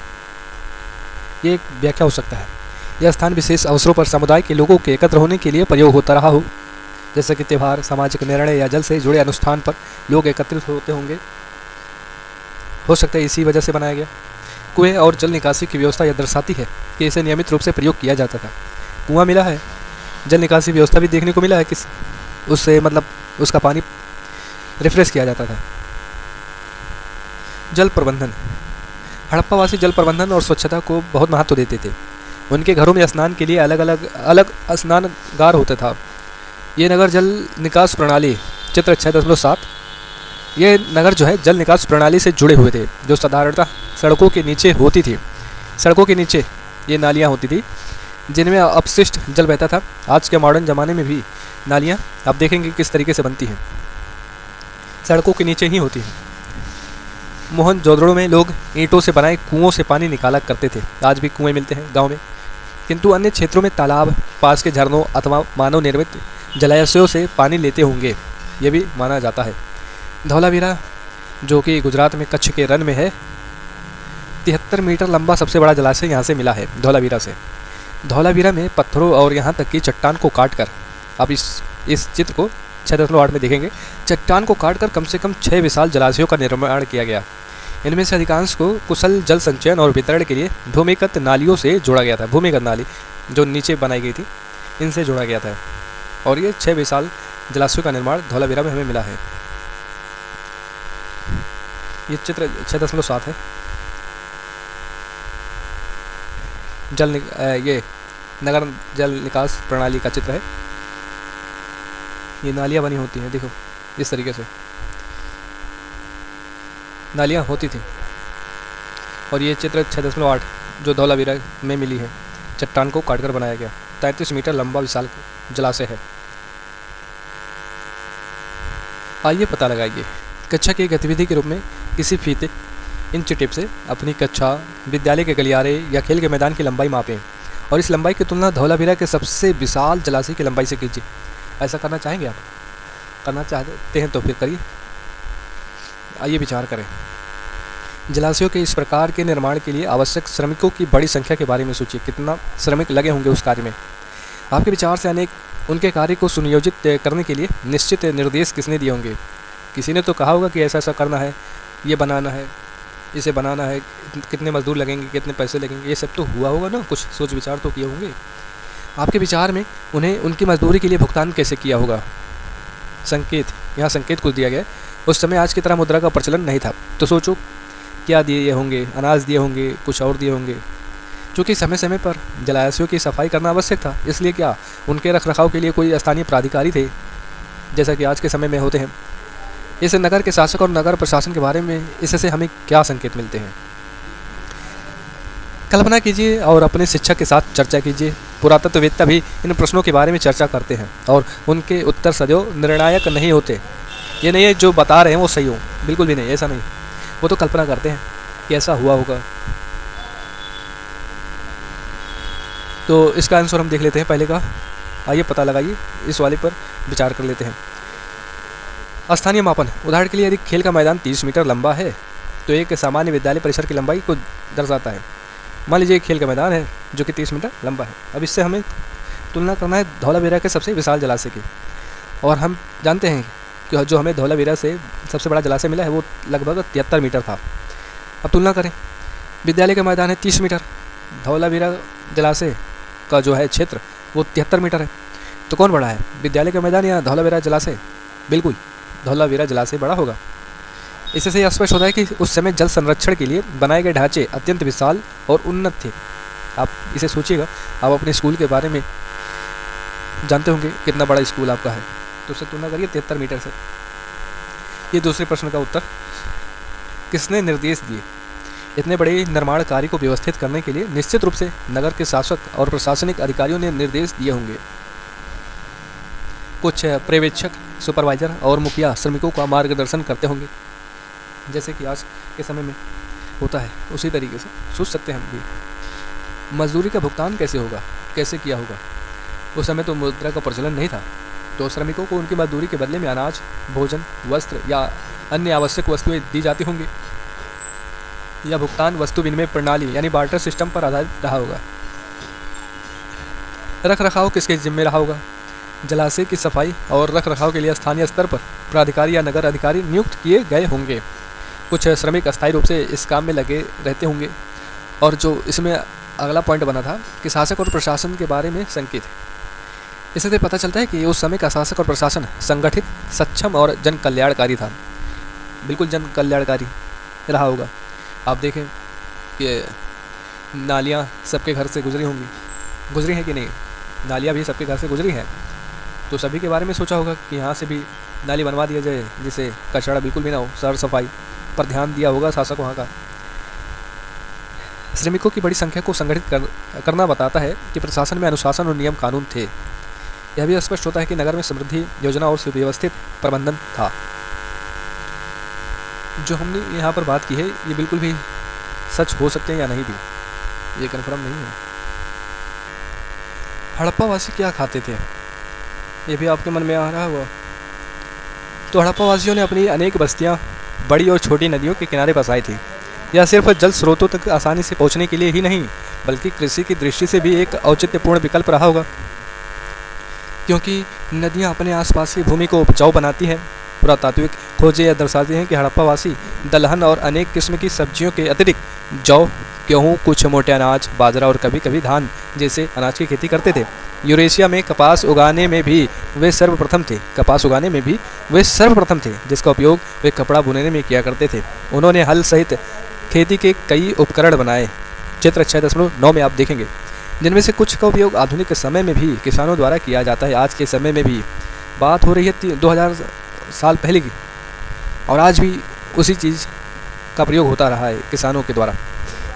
ये एक व्याख्या हो सकता है। यह स्थान विशेष अवसरों पर समुदाय के लोगों के एकत्र होने के लिए प्रयोग होता रहा हो, जैसे कि त्यौहार, सामाजिक निर्णय या जल से जुड़े अनुष्ठान पर लोग एकत्रित होते होंगे। हो सकता है इसी वजह से बनाया गया। कुएं और जल निकासी की व्यवस्था यह दर्शाती है कि इसे नियमित रूप से प्रयोग किया जाता था। कुआं मिला है, जल निकासी व्यवस्था भी देखने को मिला है कि उससे मतलब उसका पानी रिफ्रेश किया जाता था। जल प्रबंधन, हड़प्पावासी जल प्रबंधन और स्वच्छता को बहुत महत्व देते थे। उनके घरों में स्नान के लिए अलग स्नानगार होता था। ये नगर जल निकास प्रणाली, चित्र 6.7, ये नगर जो है जल निकास प्रणाली से जुड़े हुए थे, जो साधारणतः सड़कों के नीचे होती थी। सड़कों के नीचे ये नालियाँ होती थी जिनमें अपशिष्ट जल बहता था। आज के मॉडर्न ज़माने में भी नालियाँ आप देखेंगे किस तरीके से बनती हैं, सड़कों के नीचे ही होती हैं। मोहनजोदड़ो में लोग ईंटों से बनाए कुओं से पानी निकाला करते थे। आज भी कुएं मिलते हैं गांव में, किंतु अन्य क्षेत्रों में तालाब, पास के झरनों अथवा मानव निर्मित जलाशयों से पानी लेते होंगे, ये भी माना जाता है। धौलावीरा जो कि गुजरात में कच्छ के रन में है, 73 मीटर लंबा सबसे बड़ा जलाशय यहाँ से मिला है धौलावीरा से। धौलावीरा में पत्थरों और यहाँ तक कि चट्टान को काटकर, आप इस चित्र को 6.8 में देखेंगे, चट्टान को काटकर कम से कम 6 विशाल जलाशयों का निर्माण किया गया। इनमें से अधिकांश को कुशल जल संचयन और वितरण के लिए भूमिगत नालियों से जोड़ा गया था। भूमिगत नाली जो नीचे बनाई गई थी, इनसे जोड़ा गया था। और ये 6 विशाल जलाशयों का निर्माण धौलावीरा में हमें मिला है। ये चित्र 6.7 है। ये नगर जल निकास प्रणाली का चित्र है। ये नालियाँ बनी होती हैं, देखो इस तरीके से नालियाँ होती थी। और ये चित्र 6.8 जो धौलावीरा में मिली है, चट्टान को काटकर बनाया गया 33 मीटर लंबा विशाल जलाशय है। आइए पता लगाइए, कक्षा की गतिविधि के रूप में किसी फीते इंच टिप से अपनी कक्षा, विद्यालय के गलियारे या खेल के मैदान की लंबाई मापें और इस लंबाई की तुलना धौलावीरा के सबसे विशाल जलाशय की लंबाई से कीजिए। ऐसा करना चाहेंगे आप? करना चाहते हैं तो फिर करिए। आइए विचार करें। जलाशयों के इस प्रकार के निर्माण के लिए आवश्यक श्रमिकों की बड़ी संख्या के बारे में सोचिए। कितना श्रमिक लगे होंगे उस कार्य में? आपके विचार से अनेक उनके कार्य को सुनियोजित करने के लिए निश्चित निर्देश किसने दिए होंगे? किसी ने तो कहा होगा कि ऐसा ऐसा करना है, ये बनाना है, इसे बनाना है, कितने मजदूर लगेंगे, कितने पैसे लगेंगे, ये सब तो हुआ होगा ना, कुछ सोच विचार तो किए होंगे। आपके विचार में उन्हें उनकी मजदूरी के लिए भुगतान कैसे किया होगा? संकेत, यहाँ संकेत कुछ दिया गया। उस समय आज की तरह मुद्रा का प्रचलन नहीं था, तो सोचो क्या दिए होंगे? अनाज दिए होंगे, कुछ और दिए होंगे। चूँकि समय समय पर जलाशयों की सफाई करना आवश्यक था, इसलिए क्या उनके रखरखाव के लिए कोई स्थानीय प्राधिकारी थे, जैसा कि आज के समय में होते हैं? इस नगर के शासक और नगर प्रशासन के बारे में इससे हमें क्या संकेत मिलते हैं? कल्पना कीजिए और अपने शिक्षक के साथ चर्चा कीजिए। पुरातत्ववेत्ता भी इन प्रश्नों के बारे में चर्चा करते हैं और उनके उत्तर सदैव निर्णायक नहीं होते। ये नहीं है जो बता रहे हैं वो सही हो, बिल्कुल भी नहीं, ऐसा नहीं। वो तो कल्पना करते हैं कि ऐसा हुआ होगा। तो इसका आंसर हम देख लेते हैं पहले का। आइए पता लगाइए, इस वाले पर विचार कर लेते हैं। स्थानीय मापन, उदाहरण के लिए यदि खेल का मैदान 30 मीटर लंबा है तो एक सामान्य विद्यालय परिसर की लंबाई को दर्शाता है। मान लीजिए खेल का मैदान है जो कि 30 मीटर लंबा है। अब इससे हमें तुलना करना है धौलावीरा के सबसे विशाल जलाशय की, और हम जानते हैं कि जो हमें धौलावीरा से सबसे बड़ा जलाशय मिला है वो लगभग 73 मीटर था। अब तुलना करें, विद्यालय का मैदान है 30 मीटर, धौलावीरा जलाशय का जो है क्षेत्र वो 73 मीटर है, तो कौन बड़ा है, विद्यालय का मैदान या धौलावीरा जलाशय? बिल्कुल धौलावीरा जलाशय बड़ा होगा। इससे से स्पष्ट होता है कि उस समय जल संरक्षण के लिए बनाए गए ढांचे अत्यंत विशाल और उन्नत थे। आप इसे सोचिएगा, आप अपने स्कूल के बारे में जानते होंगे कितना बड़ा स्कूल आपका है, तो उससे तुलना करिए 73 मीटर से। ये दूसरे प्रश्न का उत्तर, किसने निर्देश दिए? इतने बड़े निर्माण कार्य को व्यवस्थित करने के लिए निश्चित रूप से नगर के शासक और प्रशासनिक अधिकारियों ने निर्देश दिए होंगे। कुछ पर्यवेक्षक, सुपरवाइजर और मुखिया श्रमिकों का मार्गदर्शन करते होंगे, जैसे कि आज के समय में होता है। उसी तरीके से सोच सकते हैं हम भी। मजदूरी का भुगतान कैसे होगा, कैसे किया होगा? उस समय तो मुद्रा का प्रचलन नहीं था, तो श्रमिकों को उनकी मजदूरी के बदले में अनाज, भोजन, वस्त्र या अन्य आवश्यक वस्तुएं दी जाती होंगी। यह भुगतान वस्तु विनिमय प्रणाली यानी बार्टर सिस्टम पर आधारित रहा होगा। रख रखाव किसके जिम्मे रहा होगा? जलाशय की सफाई और रख रखाव के लिए स्थानीय स्तर पर प्राधिकारी या नगर अधिकारी नियुक्त किए गए होंगे। कुछ श्रमिक अस्थायी रूप से इस काम में लगे रहते होंगे। और जो इसमें अगला पॉइंट बना था कि शासक और प्रशासन के बारे में संकेत है। इससे पता चलता है कि उस समय का शासक और प्रशासन संगठित, सक्षम और जन कल्याणकारी था। बिल्कुल जन कल्याणकारी रहा होगा। आप देखें कि नालियाँ सबके घर से गुजरी होंगी, गुजरी हैं कि नहीं? नालियाँ भी सबके घर से गुजरी हैं, तो सभी के बारे में सोचा होगा कि यहाँ से भी नाली बनवा दिया जाए जिससे कचरा बिल्कुल भी ना हो। सर सफाई पर ध्यान दिया होगा शासक वहाँ का। श्रमिकों की बड़ी संख्या को संगठित करना बताता है कि प्रशासन में अनुशासन और नियम कानून थे। यह भी स्पष्ट होता है कि नगर में समृद्धि योजना और सुव्यवस्थित प्रबंधन था। जो हमने यहाँ पर बात की है ये बिल्कुल भी सच हो सकते हैं या नहीं भी, ये कन्फर्म नहीं है। हड़प्पावासी क्या खाते थे, ये भी आपके मन में आ रहा होगा। तो हड़प्पावासियों ने अपनी अनेक बस्तियाँ बड़ी और छोटी नदियों के किनारे बसाई थी। यह सिर्फ जल स्रोतों तक आसानी से पहुँचने के लिए ही नहीं, बल्कि कृषि की दृष्टि से भी एक औचित्यपूर्ण विकल्प रहा होगा, क्योंकि नदियाँ अपने आसपास की भूमि को उपजाऊ बनाती हैं। पुरातात्विक खोजें यह दर्शाती हैं कि हड़प्पावासी दलहन और अनेक किस्म की सब्जियों के अतिरिक्त जौ, गेहूँ, कुछ मोटे अनाज, बाजरा और कभी कभी धान जैसे अनाज की खेती करते थे। यूरेशिया में कपास उगाने में भी वे सर्वप्रथम थे, जिसका उपयोग वे कपड़ा बुनने में किया करते थे। उन्होंने हल सहित खेती के कई उपकरण बनाए, चित्र 6.9 में आप देखेंगे, जिनमें से कुछ का उपयोग आधुनिक समय में भी किसानों द्वारा किया जाता है। आज के समय में भी बात हो रही है 2000 साल पहले की, और आज भी उसी चीज़ का प्रयोग होता रहा है किसानों के द्वारा।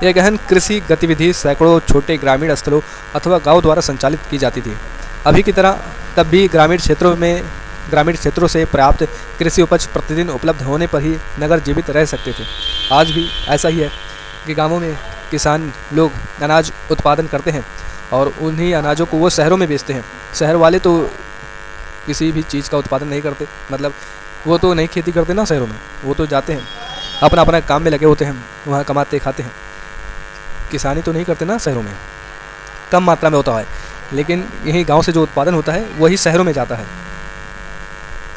यह गहन कृषि गतिविधि सैकड़ों छोटे ग्रामीण स्थलों अथवा गांव द्वारा संचालित की जाती थी। अभी की तरह तब भी ग्रामीण क्षेत्रों से प्राप्त कृषि उपज प्रतिदिन उपलब्ध होने पर ही नगर जीवित रह सकते थे। आज भी ऐसा ही है कि गांवों में किसान लोग अनाज उत्पादन करते हैं और उन्हीं अनाजों को वो शहरों में बेचते हैं। शहर वाले तो किसी भी चीज़ का उत्पादन नहीं करते, मतलब वो तो नहीं खेती करते ना शहरों में, वो तो जाते हैं अपना अपना काम में लगे होते हैं, वहाँ कमाते खाते हैं। किसानी तो नहीं करते ना शहरों में, कम मात्रा में होता है, लेकिन यही गांव से जो उत्पादन होता है वही शहरों में जाता है।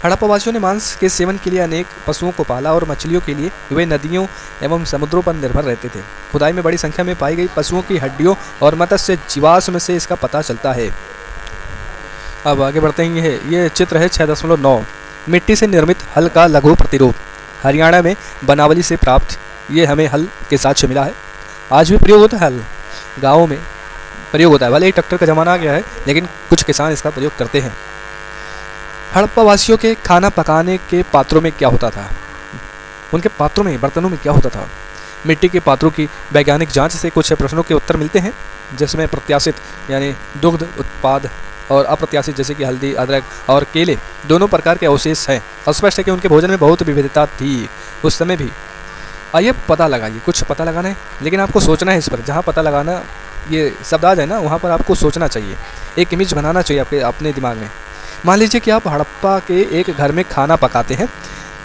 हड़प्पावासियों ने मांस के सेवन के लिए अनेक पशुओं को पाला और मछलियों के लिए वे नदियों एवं समुद्रों पर निर्भर रहते थे। खुदाई में बड़ी संख्या में पाई गई पशुओं की हड्डियों और मत्स्य जीवाश्म से इसका पता चलता है। अब आगे बढ़ते हैं। ये चित्र है 6.9, मिट्टी से निर्मित हल का लघु प्रतिरूप, हरियाणा में बनावली से प्राप्त। ये हमें हल के साथ मिला है। आज भी प्रयोग होता है, हल गाँवों में प्रयोग होता है। भले ही ट्रैक्टर का ज़माना आ गया है, लेकिन कुछ किसान इसका प्रयोग करते हैं। हड़प्पावासियों के खाना पकाने के पात्रों में क्या होता था, उनके पात्रों में, बर्तनों में क्या होता था? मिट्टी के पात्रों की वैज्ञानिक जांच से कुछ प्रश्नों के उत्तर मिलते हैं, जिसमें प्रत्याशित यानी दुग्ध उत्पाद और अप्रत्याशित जैसे कि हल्दी, अदरक और केले दोनों प्रकार के अवशेष हैं। स्पष्ट है कि उनके भोजन में बहुत विविधता थी उस समय भी। आइए पता लगाइए, कुछ पता लगाना है लेकिन आपको सोचना है इस पर। जहाँ पता लगाना ये शब्द आ जाए ना, वहाँ पर आपको सोचना चाहिए, एक इमेज बनाना चाहिए आपके अपने दिमाग में। मान लीजिए कि आप हड़प्पा के एक घर में खाना पकाते हैं।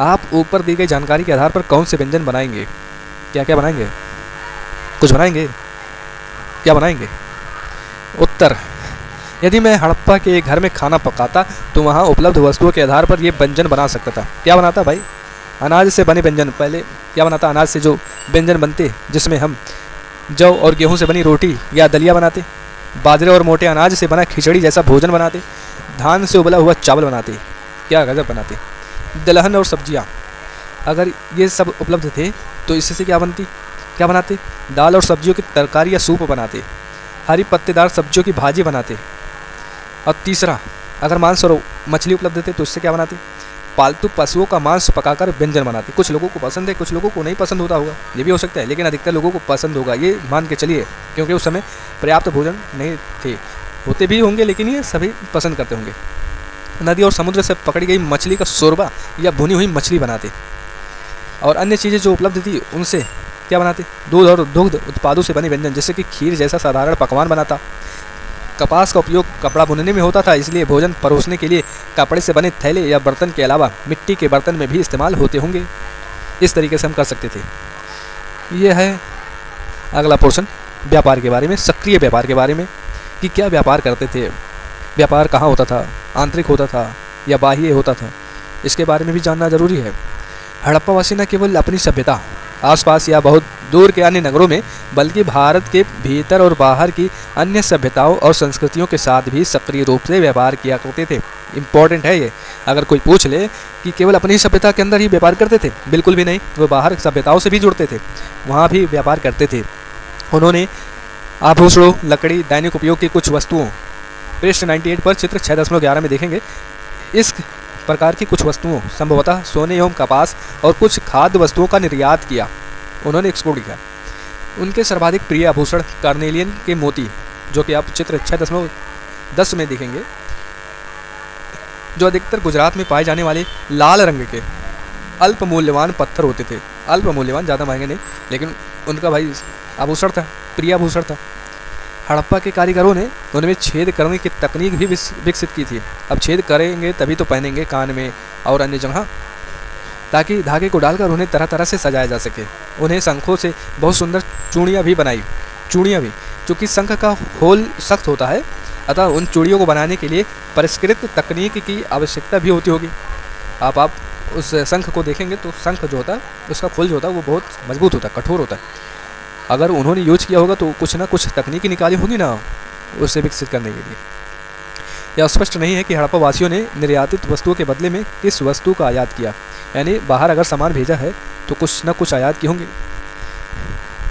आप ऊपर दी गई जानकारी के आधार पर कौन से व्यंजन बनाएंगे? क्या क्या बनाएंगे? कुछ बनाएंगे? क्या बनाएंगे? उत्तर: यदि मैं हड़प्पा के एक घर में खाना पकाता तो वहाँ उपलब्ध वस्तुओं के आधार पर ये व्यंजन बना सकता था। क्या बनाता भाई? अनाज से बने व्यंजन। पहले क्या बनाता? अनाज से जो व्यंजन बनते जिसमें हम जौ और गेहूं से बनी रोटी या दलिया बनाते, बाजरे और मोटे अनाज से बना खिचड़ी जैसा भोजन बनाते, धान से उबला हुआ चावल बनाते, क्या गजब बनाते, दलहन और सब्जियां। अगर ये सब उपलब्ध थे तो इससे क्या बनाते? दाल और सब्जियों की तरकारी या सूप बनाते, हरी पत्तेदार सब्जियों की भाजी बनाते। और तीसरा, अगर मांस और मछली उपलब्ध थे तो इससे क्या बनाते? पालतू पशुओं का मांस पकाकर व्यंजन बनाते। कुछ लोगों को पसंद है, कुछ लोगों को नहीं पसंद होता होगा, ये भी हो सकता है, लेकिन अधिकतर लोगों को पसंद होगा, ये मान के चलिए, क्योंकि उस समय पर्याप्त भोजन नहीं थे। होते भी होंगे लेकिन ये सभी पसंद करते होंगे। नदी और समुद्र से पकड़ी गई मछली का शोरबा या भुनी हुई मछली बनाते। और अन्य चीज़ें जो उपलब्ध थी उनसे क्या बनाते? दूध और दुग्ध उत्पादों से बने व्यंजन, जैसे कि खीर जैसा साधारण पकवान बनाता। कपास का उपयोग कपड़ा बुनने में होता था, इसलिए भोजन परोसने के लिए कपड़े से बने थैले या बर्तन के अलावा मिट्टी के बर्तन में भी इस्तेमाल होते होंगे। इस तरीके से हम कर सकते थे। यह है अगला पोर्शन व्यापार के बारे में, सक्रिय व्यापार के बारे में, कि क्या व्यापार करते थे, व्यापार कहाँ होता था, आंतरिक होता था या बाह्य होता था, इसके बारे में भी जानना जरूरी है। हड़प्पावासी न केवल अपनी सभ्यता, आसपास या बहुत दूर के अन्य नगरों में, बल्कि भारत के भीतर और बाहर की अन्य सभ्यताओं और संस्कृतियों के साथ भी सक्रिय रूप से व्यापार किया करते थे। इम्पॉर्टेंट है ये। अगर कोई पूछ ले कि केवल अपनी सभ्यता के अंदर ही व्यापार करते थे, बिल्कुल भी नहीं, वो बाहर सभ्यताओं से भी जुड़ते थे, वहाँ भी व्यापार करते थे। उन्होंने आभूषणों, लकड़ी, दैनिक उपयोग की कुछ वस्तुओं, पृष्ठ 98 पर चित्र 6.11 में देखेंगे, इस प्रकार की कुछ वस्तुओं, संभवतः सोने एवं कपास और कुछ खाद्य वस्तुओं का निर्यात किया, उन्होंने एक्सपोर्ट किया। उनके सर्वाधिक प्रिय आभूषण कार्नेलियन के मोती, जो कि आप चित्र 6.10 में देखेंगे, जो अधिकतर गुजरात में पाए जाने वाले लाल रंग के अल्प मूल्यवान पत्थर होते थे। अल्प मूल्यवान, ज़्यादा महंगे नहीं, लेकिन उनका भाई आभूषण था, प्रिय आभूषण था। हड़प्पा के कारीगरों ने उनमें छेद करने की तकनीक भी विकसित की थी। अब छेद करेंगे तभी तो पहनेंगे कान में और अन्य जगह, ताकि धागे को डालकर उन्हें तरह तरह से सजाया जा सके। उन्हें शंखों से बहुत सुंदर चूड़ियाँ भी बनाई, चूड़ियाँ भी, चूँकि शंख का होल सख्त होता है, अतः उन चूड़ियों को बनाने के लिए परिष्कृत तकनीक की आवश्यकता भी होती होगी। आप उस शंख को देखेंगे तो शंख जो होता है, उसका खोल जो होता है वो बहुत मजबूत होता है, कठोर होता है। अगर उन्होंने यूज किया होगा तो कुछ ना कुछ तकनीकी निकाली होगी ना उसे विकसित करने के लिए। यह स्पष्ट नहीं है कि हड़प्पा वासियों ने निर्यातित वस्तुओं के बदले में किस वस्तु का आयात किया, यानी बाहर अगर सामान भेजा है तो कुछ ना कुछ आयात किए होंगे।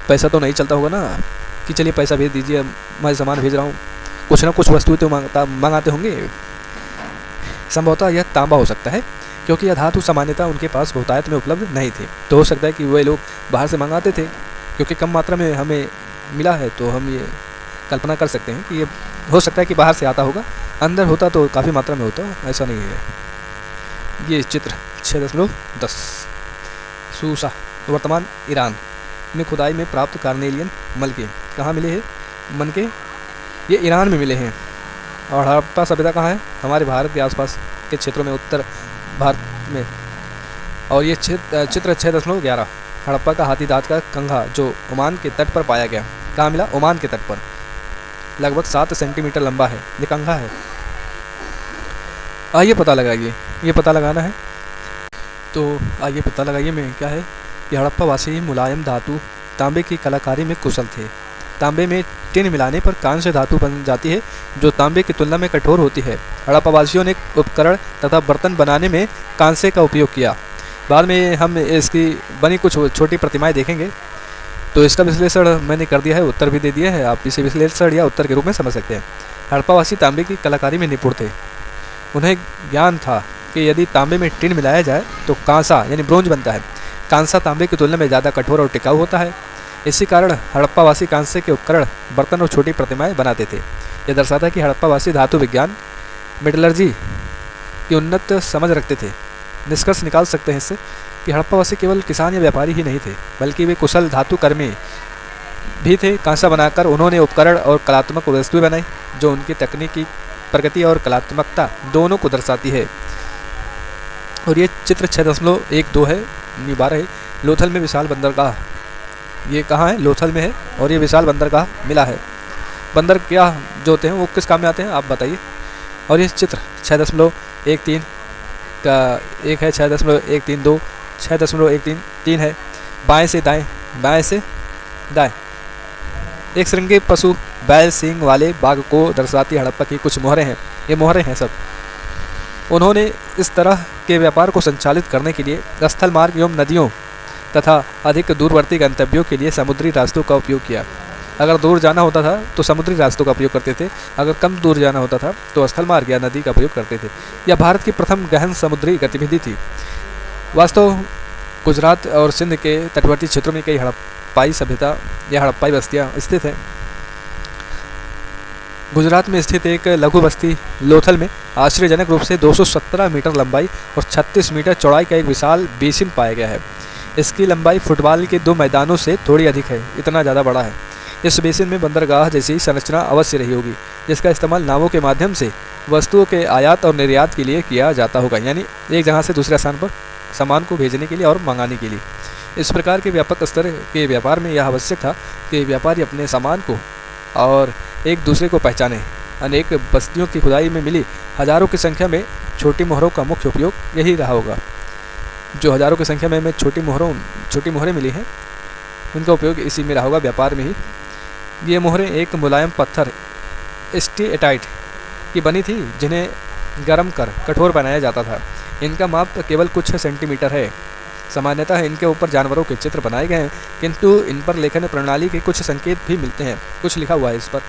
पैसा तो नहीं चलता होगा ना कि चलिए पैसा भेज दीजिए, मैं सामान भेज रहा हूँ, कुछ ना कुछ वस्तुएं तो मंगाते होंगे। संभवतः यह तांबा हो सकता है, क्योंकि यह धातु सामान्यतः उनके पास बहुतायत में उपलब्ध नहीं थी। तो हो सकता है कि वे लोग बाहर से मंगाते थे, क्योंकि कम मात्रा में हमें मिला है तो हम ये कल्पना कर सकते हैं कि ये हो सकता है कि बाहर से आता होगा, अंदर होता तो काफ़ी मात्रा में होता, ऐसा नहीं है। ये चित्र 6.10 सूसा, वर्तमान ईरान में खुदाई में प्राप्त कार्नेलियन मलके कहाँ मिले हैं? मनके ये ईरान में मिले हैं। और हड़प्पा सभ्यता कहाँ है? हमारे भारत के आसपास के क्षेत्रों में, उत्तर भारत में। और ये चित्र 6.11 हड़प्पा का हाथी दांत का कंघा, जो ओमान के तट पर पाया गया। कहाँ मिला? ओमान के तट पर। लगभग 7 सेंटीमीटर लंबा है ये कंघा है। आइए पता लगाइए, ये पता लगाना है तो आइए पता लगाइए में क्या है कि हड़प्पा वासी मुलायम धातु तांबे की कलाकारी में कुशल थे। तांबे में टिन मिलाने पर कांस्य धातु बन जाती है, जो तांबे की तुलना में कठोर होती है। हड़प्पा वासियों ने उपकरण तथा बर्तन बनाने में कांस्य का उपयोग किया। बाद में हम इसकी बनी कुछ छोटी प्रतिमाएं देखेंगे। तो इसका विश्लेषण मैंने कर दिया है, उत्तर भी दे दिया है, आप इसे विश्लेषण या उत्तर के रूप में समझ सकते हैं। हड़प्पावासी तांबे की कलाकारी में निपुण थे। उन्हें ज्ञान था कि यदि तांबे में टिन मिलाया जाए तो कांसा यानी ब्रोंज बनता है। कांसा तांबे की तुलना में ज़्यादा कठोर और टिकाऊ होता है। इसी कारण हड़प्पावासी कांसे के उपकरण, बर्तन और छोटी प्रतिमाएं बनाते थे। यह दर्शाता है कि हड़प्पावासी धातु विज्ञान, मेटलर्जी की उन्नत समझ रखते थे। निष्कर्ष निकाल सकते हैं इससे कि हड़प्पावासी केवल किसान या व्यापारी ही नहीं थे, बल्कि वे कुशल धातु कर्मी भी थे। कांसा बनाकर उन्होंने उपकरण और कलात्मक वस्तुएं बनाई जो उनकी तकनीकी प्रगति और कलात्मकता दोनों को दर्शाती है। और ये चित्र 6.12 है, 12 है। लोथल में विशाल बंदरगाह, ये कहाँ है? लोथल में है। और ये विशाल बंदरगाह मिला है। बंदर क्या जो होते हैं वो किस काम में आते हैं आप बताइए। और ये चित्र 6.13 का एक है, 6.132, 6.133 है। बाएं से दाएं, बाएं से दाएं। एक श्रृंगी पशु बैल सींग वाले बाघ को दर्शाती हड़प्पा की कुछ मोहरें हैं। ये मोहरें हैं सब। उन्होंने इस तरह के व्यापार को संचालित करने के लिए स्थल मार्ग एवं नदियों तथा अधिक दूरवर्ती गंतव्यों के लिए समुद्री रास्तों का उपयोग किया। अगर दूर जाना होता था तो समुद्री रास्तों का उपयोग करते थे, अगर कम दूर जाना होता था तो स्थल मार्ग या नदी का उपयोग करते थे। यह भारत की प्रथम गहन समुद्री गतिविधि थी। वास्तव गुजरात और सिंध के तटवर्ती क्षेत्रों में कई हड़प्पाई सभ्यता या हड़प्पाई बस्तियाँ स्थित हैं। गुजरात में स्थित एक लघु बस्ती लोथल में आश्चर्यजनक रूप से 217 मीटर लंबाई और 36 मीटर चौड़ाई का एक विशाल बेसिन पाया गया है। इसकी लंबाई फुटबॉल के 2 मैदानों से थोड़ी अधिक है, इतना ज़्यादा बड़ा है। इस बेसिन में बंदरगाह जैसी संरचना अवश्य रही होगी, जिसका इस्तेमाल नावों के माध्यम से वस्तुओं के आयात और निर्यात के लिए किया जाता होगा, यानी एक जगह से दूसरे स्थान पर सामान को भेजने के लिए और मंगाने के लिए। इस प्रकार के व्यापक स्तर के व्यापार में यह आवश्यक था कि व्यापारी अपने सामान को और एक दूसरे को पहचाने। अनेक बस्तियों की खुदाई में मिली हजारों की संख्या में छोटी मोहरों का मुख्य उपयोग यही रहा होगा। जो हजारों की संख्या में छोटी मोहरें मिली हैं, उनका उपयोग इसी में रहा होगा, व्यापार में ही। ये मोहरें एक मुलायम पत्थर स्टीएटाइट की बनी थी, जिन्हें गर्म कर कठोर बनाया जाता था। इनका माप केवल कुछ सेंटीमीटर है। सामान्यतः इनके ऊपर जानवरों के चित्र बनाए गए हैं, किंतु इन पर लेखन प्रणाली के कुछ संकेत भी मिलते हैं। कुछ लिखा हुआ है इस पर।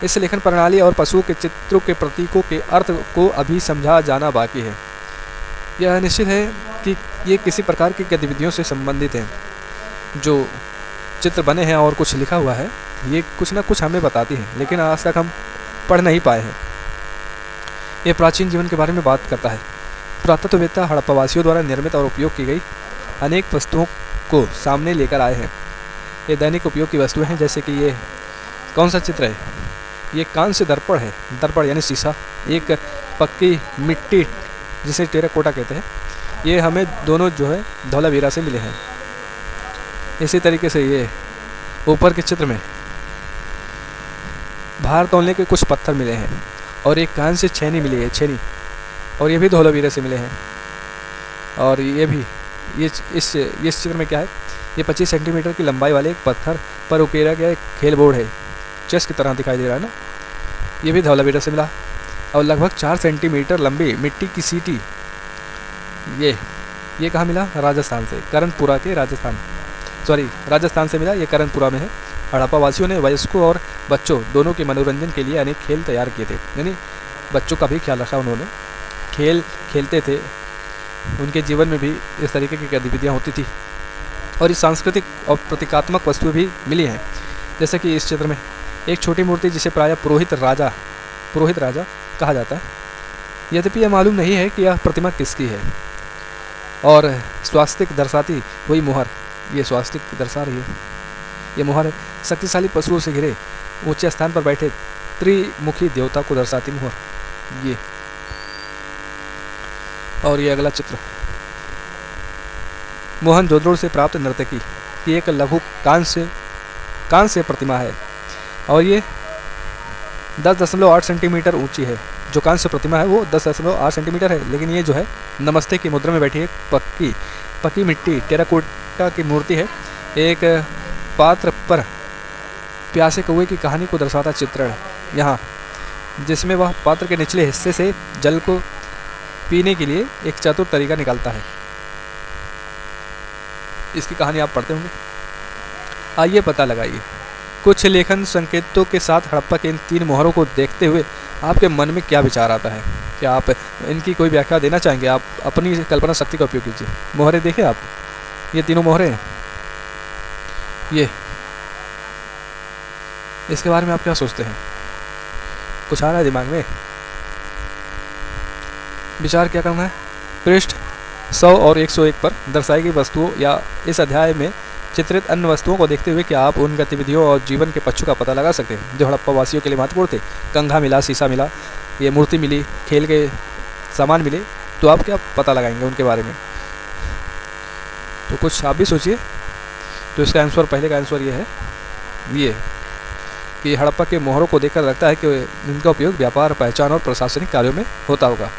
इस लेखन प्रणाली और पशुओं के चित्रों के प्रतीकों के अर्थ को अभी समझा जाना बाकी है। यह निश्चित है कि ये किसी प्रकार की गतिविधियों से संबंधित हैं। जो चित्र बने हैं और कुछ लिखा हुआ है, ये कुछ ना कुछ हमें बताती हैं, लेकिन आज तक हम पढ़ नहीं पाए हैं। ये प्राचीन जीवन के बारे में बात करता है। पुरातत्ववेत्ता हड़प्पावासियों द्वारा निर्मित और उपयोग की गई अनेक वस्तुओं को सामने लेकर आए हैं। ये दैनिक उपयोग की वस्तुएं हैं, जैसे कि ये कौन सा चित्र है? ये कांस्य दर्पण है, दर्पण यानी शीशा। एक पक्की मिट्टी जिसे टेराकोटा कहते हैं, ये हमें दोनों जो है धौलावीरा से मिले हैं। इसी तरीके से ये ऊपर के चित्र में भार तौलने के कुछ पत्थर मिले हैं और एक कांस्य छेनी मिली है, छेनी, और ये भी धौलावीरा से मिले हैं। और ये भी इस चित्र में क्या है? ये 25 सेंटीमीटर की लंबाई वाले एक पत्थर पर उकेरा गया एक खेल बोर्ड है, चेस की तरह दिखाई दे रहा है ना। ये भी धौलावीरा से मिला। और लगभग 4 सेंटीमीटर लंबी मिट्टी की सीटी, ये कहाँ मिला? राजस्थान से, करणपुरा के राजस्थान से मिला। ये करणपुरा में है। हड़प्पावासियों ने वयस्कों और बच्चों दोनों के मनोरंजन के लिए अनेक खेल तैयार किए थे, यानी बच्चों का भी ख्याल रखा उन्होंने। खेल खेलते थे, उनके जीवन में भी इस तरीके की गतिविधियाँ होती थी। और इस सांस्कृतिक और प्रतीकात्मक वस्तुएं भी मिली हैं, जैसे कि इस चित्र में एक छोटी मूर्ति जिसे प्रायः पुरोहित राजा कहा जाता है। यद्यपि यह मालूम नहीं है कि यह प्रतिमा किसकी है। और स्वास्तिक दर्शाती वही मोहर, ये स्वास्तिक दर्शा रही है, ये मोहर है। शक्तिशाली पशुओं से घिरे ऊंचे स्थान पर बैठे त्रिमुखी देवता को दर्शाती मोहर, ये। और ये अगला चित्र मोहनजोदड़ो से प्राप्त नर्तकी की एक लघु कांस्य प्रतिमा है, और ये 10.8 सेंटीमीटर ऊंची है। जो कांस्य प्रतिमा है वो 10.8 सेंटीमीटर है, लेकिन ये जो है नमस्ते की मुद्रा में बैठी एक पक्की मिट्टी टेराकोटा की मूर्ति है। एक पात्र पर प्यासे कौवे की कहानी को दर्शाता चित्रण है यहाँ, जिसमें वह पात्र के निचले हिस्से से जल को पीने के लिए एक चतुर तरीका निकालता है। इसकी कहानी आप पढ़ते होंगे। आइए पता लगाइए। कुछ लेखन संकेतों के साथ हड़प्पा के इन 3 मोहरों को देखते हुए आपके मन में क्या विचार आता है? क्या आप इनकी कोई व्याख्या देना चाहेंगे? आप अपनी कल्पना शक्ति का उपयोग कीजिए। मोहरें देखें आप, ये तीनों मोहरें हैं। ये इसके बारे में आप क्या सोचते हैं? कुछ आ रहा है दिमाग में? विचार क्या करना है? पृष्ठ 100 और 101 पर दर्शाई गई वस्तुओं या इस अध्याय में चित्रित अन्य वस्तुओं को देखते हुए क्या आप उन गतिविधियों और जीवन के पक्षों का पता लगा सकते हैं जो हड़प्पा वासियों के लिए महत्वपूर्ण थे। कंघा मिला, शीशा मिला, ये मूर्ति मिली, खेल के सामान मिले, तो आप क्या पता लगाएंगे उनके बारे में? तो कुछ आप भी सोचिए। तो इसका आंसर, पहले का आंसर ये है, ये कि हड़प्पा के मोहरों को देखकर लगता है कि इनका उपयोग व्यापार, पहचान और प्रशासनिक कार्यों में होता होगा।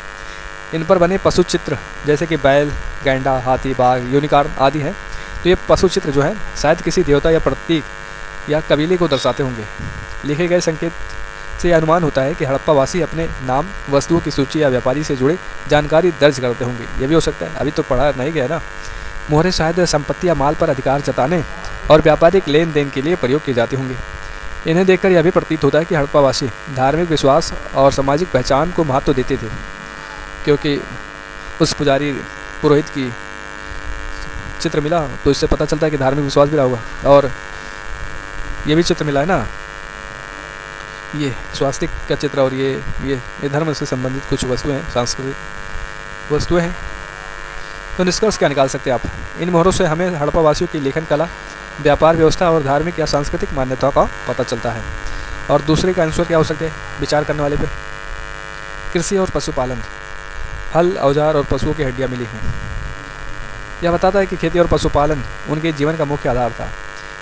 इन पर बने पशु चित्र जैसे कि बैल, गैंडा, हाथी, बाघ, यूनिकॉर्न आदि हैं। तो ये पशु चित्र जो है शायद किसी देवता या प्रतीक या कबीले को दर्शाते होंगे। लिखे गए संकेत से यह अनुमान होता है कि हड़प्पावासी अपने नाम, वस्तुओं की सूची या व्यापारी से जुड़े जानकारी दर्ज करते होंगे। ये भी हो सकता है, अभी तो पढ़ा नहीं गया ना। मोहरें शायद संपत्ति या माल पर अधिकार जताने और व्यापारिक लेन देन के लिए प्रयोग किए जाते होंगे। इन्हें देखकर यह भी प्रतीत होता है कि हड़प्पावासी धार्मिक विश्वास और सामाजिक पहचान को महत्व देते थे, क्योंकि उस पुजारी पुरोहित की चित्र मिला तो इससे पता चलता है कि धार्मिक विश्वास भी रहा होगा। और ये भी चित्र मिला है ना, ये स्वास्तिक का चित्र, और ये धर्म से संबंधित कुछ वस्तुएं हैं, सांस्कृतिक वस्तुएं हैं। तो निष्कर्ष क्या निकाल सकते हैं आप? इन मोहरों से हमें हड़प्पावासियों की लेखन कला, व्यापार व्यवस्था और धार्मिक या सांस्कृतिक मान्यताओं का पता चलता है। और दूसरे का आंसर क्या हो सकते हैं विचार करने वाले पे? कृषि और पशुपालन, हल, औजार और पशुओं की हड्डियाँ मिली हैं। यह बताता है कि खेती और पशुपालन उनके जीवन का मुख्य आधार था।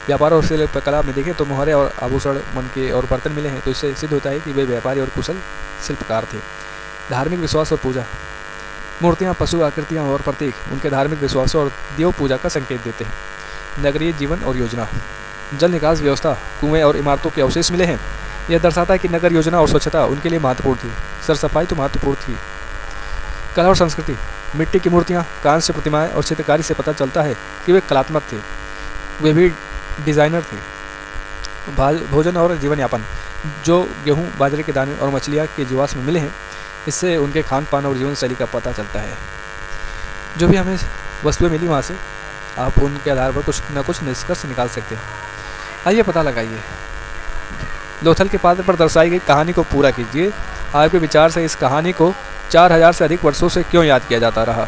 व्यापार और शिल्प कला में देखें तो मोहरे और आभूषण, मनके और बर्तन मिले हैं, तो इससे सिद्ध होता है कि वे व्यापारी और कुशल शिल्पकार थे। धार्मिक विश्वास और पूजा, मूर्तियाँ, पशु आकृतियाँ और प्रतीक उनके धार्मिक विश्वासों और देव पूजा का संकेत देते हैं। नगरीय जीवन और योजना, जल निकास व्यवस्था, कुएं और इमारतों के अवशेष मिले हैं। यह दर्शाता है कि नगर योजना और स्वच्छता उनके लिए महत्वपूर्ण थी। सर सफाई तो महत्वपूर्ण थी। कला और संस्कृति, मिट्टी की मूर्तियाँ, कांस्य प्रतिमाएं और चित्रकारी से पता चलता है कि वे कलात्मक थे, वे भी डिज़ाइनर थे। भोजन और जीवन यापन, जो गेहूँ, बाजरे के दाने और मछलियाँ के जीवाश्म मिले हैं, इससे उनके खान पान और जीवन शैली का पता चलता है। जो भी हमें वस्तुएं मिली वहाँ से आप उनके आधार पर कुछ न कुछ निष्कर्ष निकाल सकते हैं। आइए पता लगाइए। लोथल के पात्र पर दर्शाई गई कहानी को पूरा कीजिए। आपके विचार से इस कहानी को 4000 से अधिक वर्षों से क्यों याद किया जाता रहा?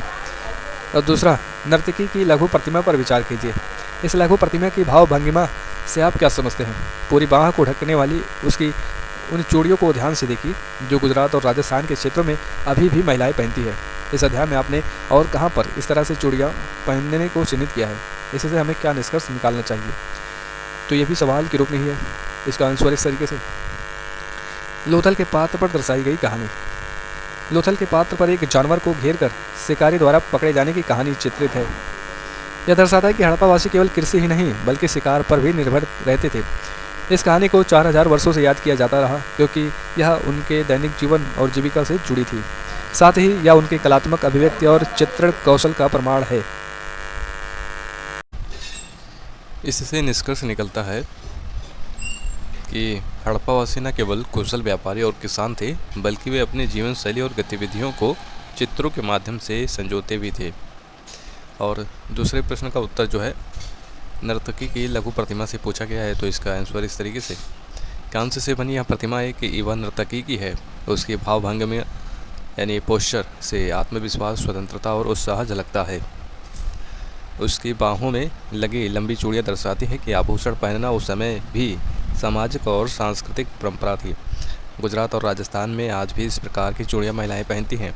और दूसरा, नर्तकी की लघु प्रतिमा पर विचार कीजिए। इस लघु प्रतिमा की भाव भंगिमा से आप क्या समझते हैं? पूरी बाह को ढकने वाली उसकी उन चूड़ियों को ध्यान से देखिए जो गुजरात और राजस्थान के क्षेत्रों में अभी भी महिलाएं पहनती है। इस अध्याय में आपने और कहां पर इस तरह से चूड़ियाँ पहनने को चिन्हित किया है? इससे हमें क्या निष्कर्ष निकालना चाहिए? तो ये भी सवाल के रूप में ही है। इसका आंसर इस तरीके से, लोथल के पात्र पर दर्शाई गई कहानी। लोथल के पात्र पर एक जानवर को घेर कर शिकारी द्वारा पकड़े जाने की कहानी चित्रित है। यह दर्शाता है कि हड़प्पावासी केवल कृषि ही नहीं बल्कि शिकार पर भी निर्भर रहते थे। इस कहानी को 4000 वर्षों से याद किया जाता रहा क्योंकि यह उनके दैनिक जीवन और जीविका से जुड़ी थी। साथ ही यह उनके कलात्मक अभिव्यक्ति और चित्रण कौशल का प्रमाण है। इससे निष्कर्ष निकलता है कि हड़प्पावासी न केवल कुशल व्यापारी और किसान थे बल्कि वे अपने जीवन शैली और गतिविधियों को चित्रों के माध्यम से संजोते भी थे। और दूसरे प्रश्न का उत्तर जो है नर्तकी की लघु प्रतिमा से पूछा गया है, तो इसका आंसर इस तरीके से, कांस्य से बनी यह प्रतिमा है कि वह नर्तकी की है। उसके भाव भंग में यानी पोस्चर से आत्मविश्वास, स्वतंत्रता और उत्साह झलकता है। उसकी बाहों में लगी लंबी चूड़ियाँ दर्शाती हैं कि आभूषण पहनना उस समय भी सामाजिक और सांस्कृतिक परंपरा थी। गुजरात और राजस्थान में आज भी इस प्रकार की चूड़ियाँ महिलाएं पहनती हैं।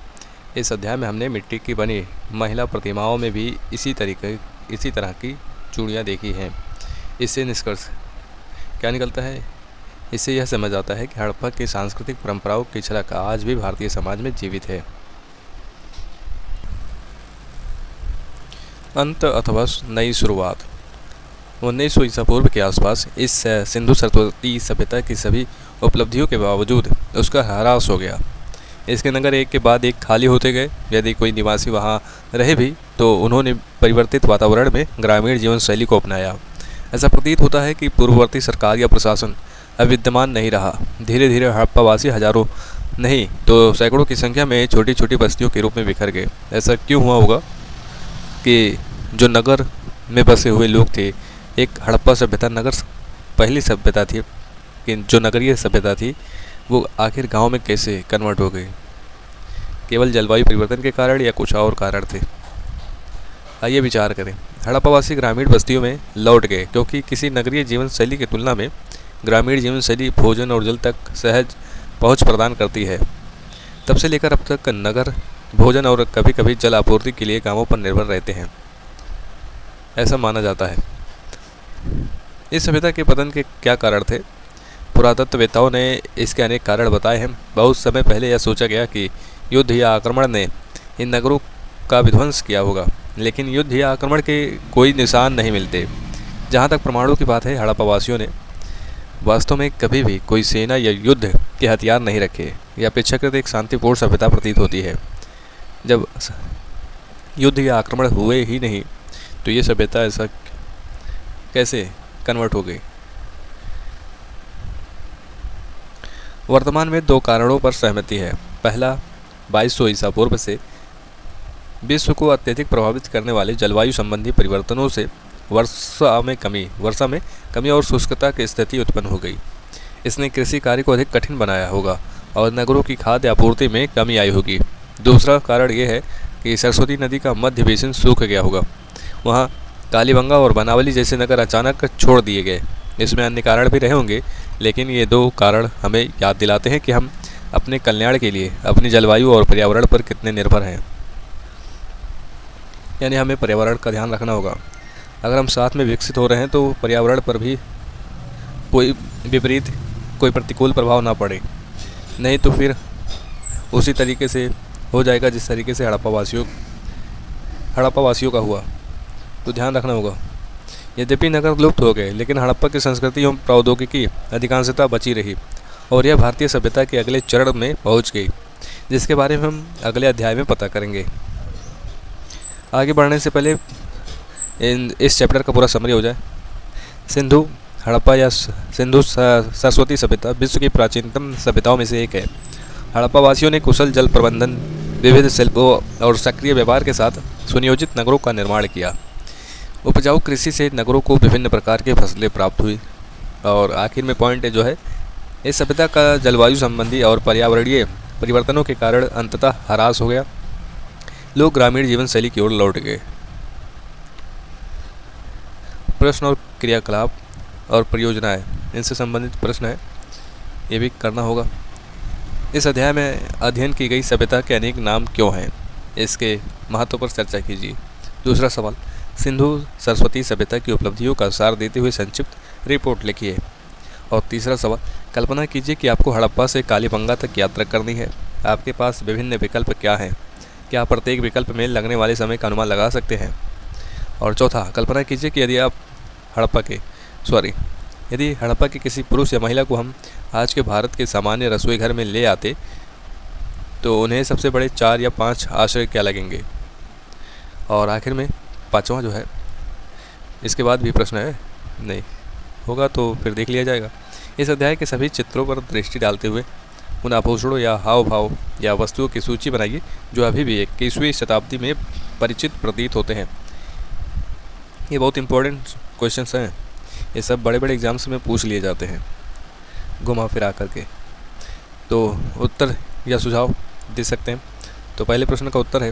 इस अध्याय में हमने मिट्टी की बनी महिला प्रतिमाओं में भी इसी तरह की चूड़ियाँ देखी हैं। इससे निष्कर्ष क्या निकलता है? इससे यह समझ आता है कि हड़प्पा की सांस्कृतिक परंपराओं की झलक आज भी भारतीय समाज में जीवित है। अंत अथवा नई शुरुआत। 1900 ईसा पूर्व के आसपास इस सिंधु सरस्वती सभ्यता की सभी उपलब्धियों के बावजूद उसका ह्रास हो गया। इसके नगर एक के बाद एक खाली होते गए। यदि कोई निवासी वहाँ रहे भी तो उन्होंने परिवर्तित वातावरण में ग्रामीण जीवन शैली को अपनाया। ऐसा प्रतीत होता है कि पूर्ववर्ती सरकार या प्रशासन अब विद्यमान नहीं रहा। धीरे धीरे हड़प्पावासी हजारों नहीं तो सैकड़ों की संख्या में छोटी छोटी बस्तियों के रूप में बिखर गए। ऐसा क्यों हुआ होगा कि जो नगर में बसे हुए लोग थे, एक हड़प्पा सभ्यता नगर पहली सभ्यता थी, कि जो नगरीय सभ्यता थी वो आखिर गांव में कैसे कन्वर्ट हो गई? केवल जलवायु परिवर्तन के कारण या कुछ और कारण थे? आइए विचार करें। हड़प्पावासी ग्रामीण बस्तियों में लौट गए क्योंकि किसी नगरीय जीवन शैली की तुलना में ग्रामीण जीवन शैली भोजन और जल तक सहज पहुंच प्रदान करती है। तब से लेकर अब तक नगर भोजन और कभी कभी जल आपूर्ति के लिए गांवों पर निर्भर रहते हैं, ऐसा माना जाता है। इस सभ्यता के पतन के क्या कारण थे? पुरातत्ववेत्ताओं ने इसके अनेक कारण बताए हैं। बहुत समय पहले यह सोचा गया कि युद्ध या आक्रमण ने इन नगरों का विध्वंस किया होगा, लेकिन युद्ध या आक्रमण के कोई निशान नहीं मिलते। जहाँ तक परमाणु की बात है, हड़प्पावासियों ने वास्तव में कभी भी कोई सेना या युद्ध के हथियार नहीं रखे। यह अपेक्षाकृत एक शांतिपूर्ण सभ्यता प्रतीत होती है। जब युद्ध या आक्रमण हुए ही नहीं तो ये सभ्यता ऐसा कैसे कन्वर्ट हो गई? वर्तमान में 2 कारणों पर सहमति है। पहला, 2200 ईसा पूर्व से विश्व को अत्यधिक प्रभावित करने वाले जलवायु संबंधी परिवर्तनों से वर्षा में कमी और शुष्कता की स्थिति उत्पन्न हो गई। इसने कृषि कार्य को अधिक कठिन बनाया होगा और नगरों की खाद्य आपूर्ति में कमी आई होगी। दूसरा कारण यह है कि सरस्वती नदी का मध्य बेसिन सूख गया होगा। वहाँ कालीबंगा और बनावली जैसे नगर अचानक छोड़ दिए गए। इसमें अन्य कारण भी रहे होंगे, लेकिन ये 2 कारण हमें याद दिलाते हैं कि हम अपने कल्याण के लिए अपनी जलवायु और पर्यावरण पर कितने निर्भर हैं। यानी हमें पर्यावरण का ध्यान रखना होगा। अगर हम साथ में विकसित हो रहे हैं तो पर्यावरण पर भी कोई प्रतिकूल प्रभाव ना पड़े, नहीं तो फिर उसी तरीके से हो जाएगा जिस तरीके से हड़प्पावासियों का हुआ। तो ध्यान रखना होगा। यद्यपि नगर लुप्त हो गए, लेकिन हड़प्पा की संस्कृति एवं प्रौद्योगिकी अधिकांशतः बची रही और यह भारतीय सभ्यता के अगले चरण में पहुंच गई, जिसके बारे में हम अगले अध्याय में पता करेंगे। आगे बढ़ने से पहले इस चैप्टर का पूरा समरी हो जाए। सिंधु हड़प्पा या सिंधु सरस्वती सभ्यता विश्व की प्राचीनतम सभ्यताओं में से एक है। हड़प्पावासियों ने कुशल जल प्रबंधन, विविध शिल्पों और सक्रिय व्यवहार के साथ सुनियोजित नगरों का निर्माण किया। उपजाऊ कृषि से नगरों को विभिन्न प्रकार की फसलें प्राप्त हुई। और आखिर में पॉइंट जो है, इस सभ्यता का जलवायु संबंधी और पर्यावरणीय परिवर्तनों के कारण अंततः ह्रास हो गया। लोग ग्रामीण जीवन शैली की ओर लौट गए। प्रश्न और क्रियाकलाप और परियोजनाएं, इनसे संबंधित प्रश्न है, ये भी करना होगा। इस अध्याय में अध्ययन की गई सभ्यता के अनेक नाम क्यों हैं, इसके महत्व पर चर्चा कीजिए। दूसरा सवाल, सिंधु सरस्वती सभ्यता की उपलब्धियों का सार देते हुए संक्षिप्त रिपोर्ट लिखिए। और तीसरा सवाल, कल्पना कीजिए कि आपको हड़प्पा से कालीबंगा तक यात्रा करनी है। आपके पास विभिन्न विकल्प क्या हैं? क्या आप प्रत्येक विकल्प में लगने वाले समय का अनुमान लगा सकते हैं? और चौथा, कल्पना कीजिए कि यदि हड़प्पा के किसी पुरुष या महिला को हम आज के भारत के सामान्य रसोई घर में ले आते तो उन्हें सबसे बड़े 4 या 5 आश्रय क्या लगेंगे? और आखिर में 5वां जो है, इसके बाद भी प्रश्न है, नहीं होगा तो फिर देख लिया जाएगा। इस अध्याय के सभी चित्रों पर दृष्टि डालते हुए उन आभूषणों या हाव भाव या वस्तुओं की सूची बनाइए जो अभी भी 21वीं शताब्दी में परिचित प्रतीत होते हैं। ये बहुत इंपॉर्टेंट क्वेश्चंस हैं। ये सब बड़े बड़े एग्जाम्स में पूछ लिए जाते हैं घुमा फिरा करके। तो उत्तर या सुझाव दे सकते हैं। तो पहले प्रश्न का उत्तर है,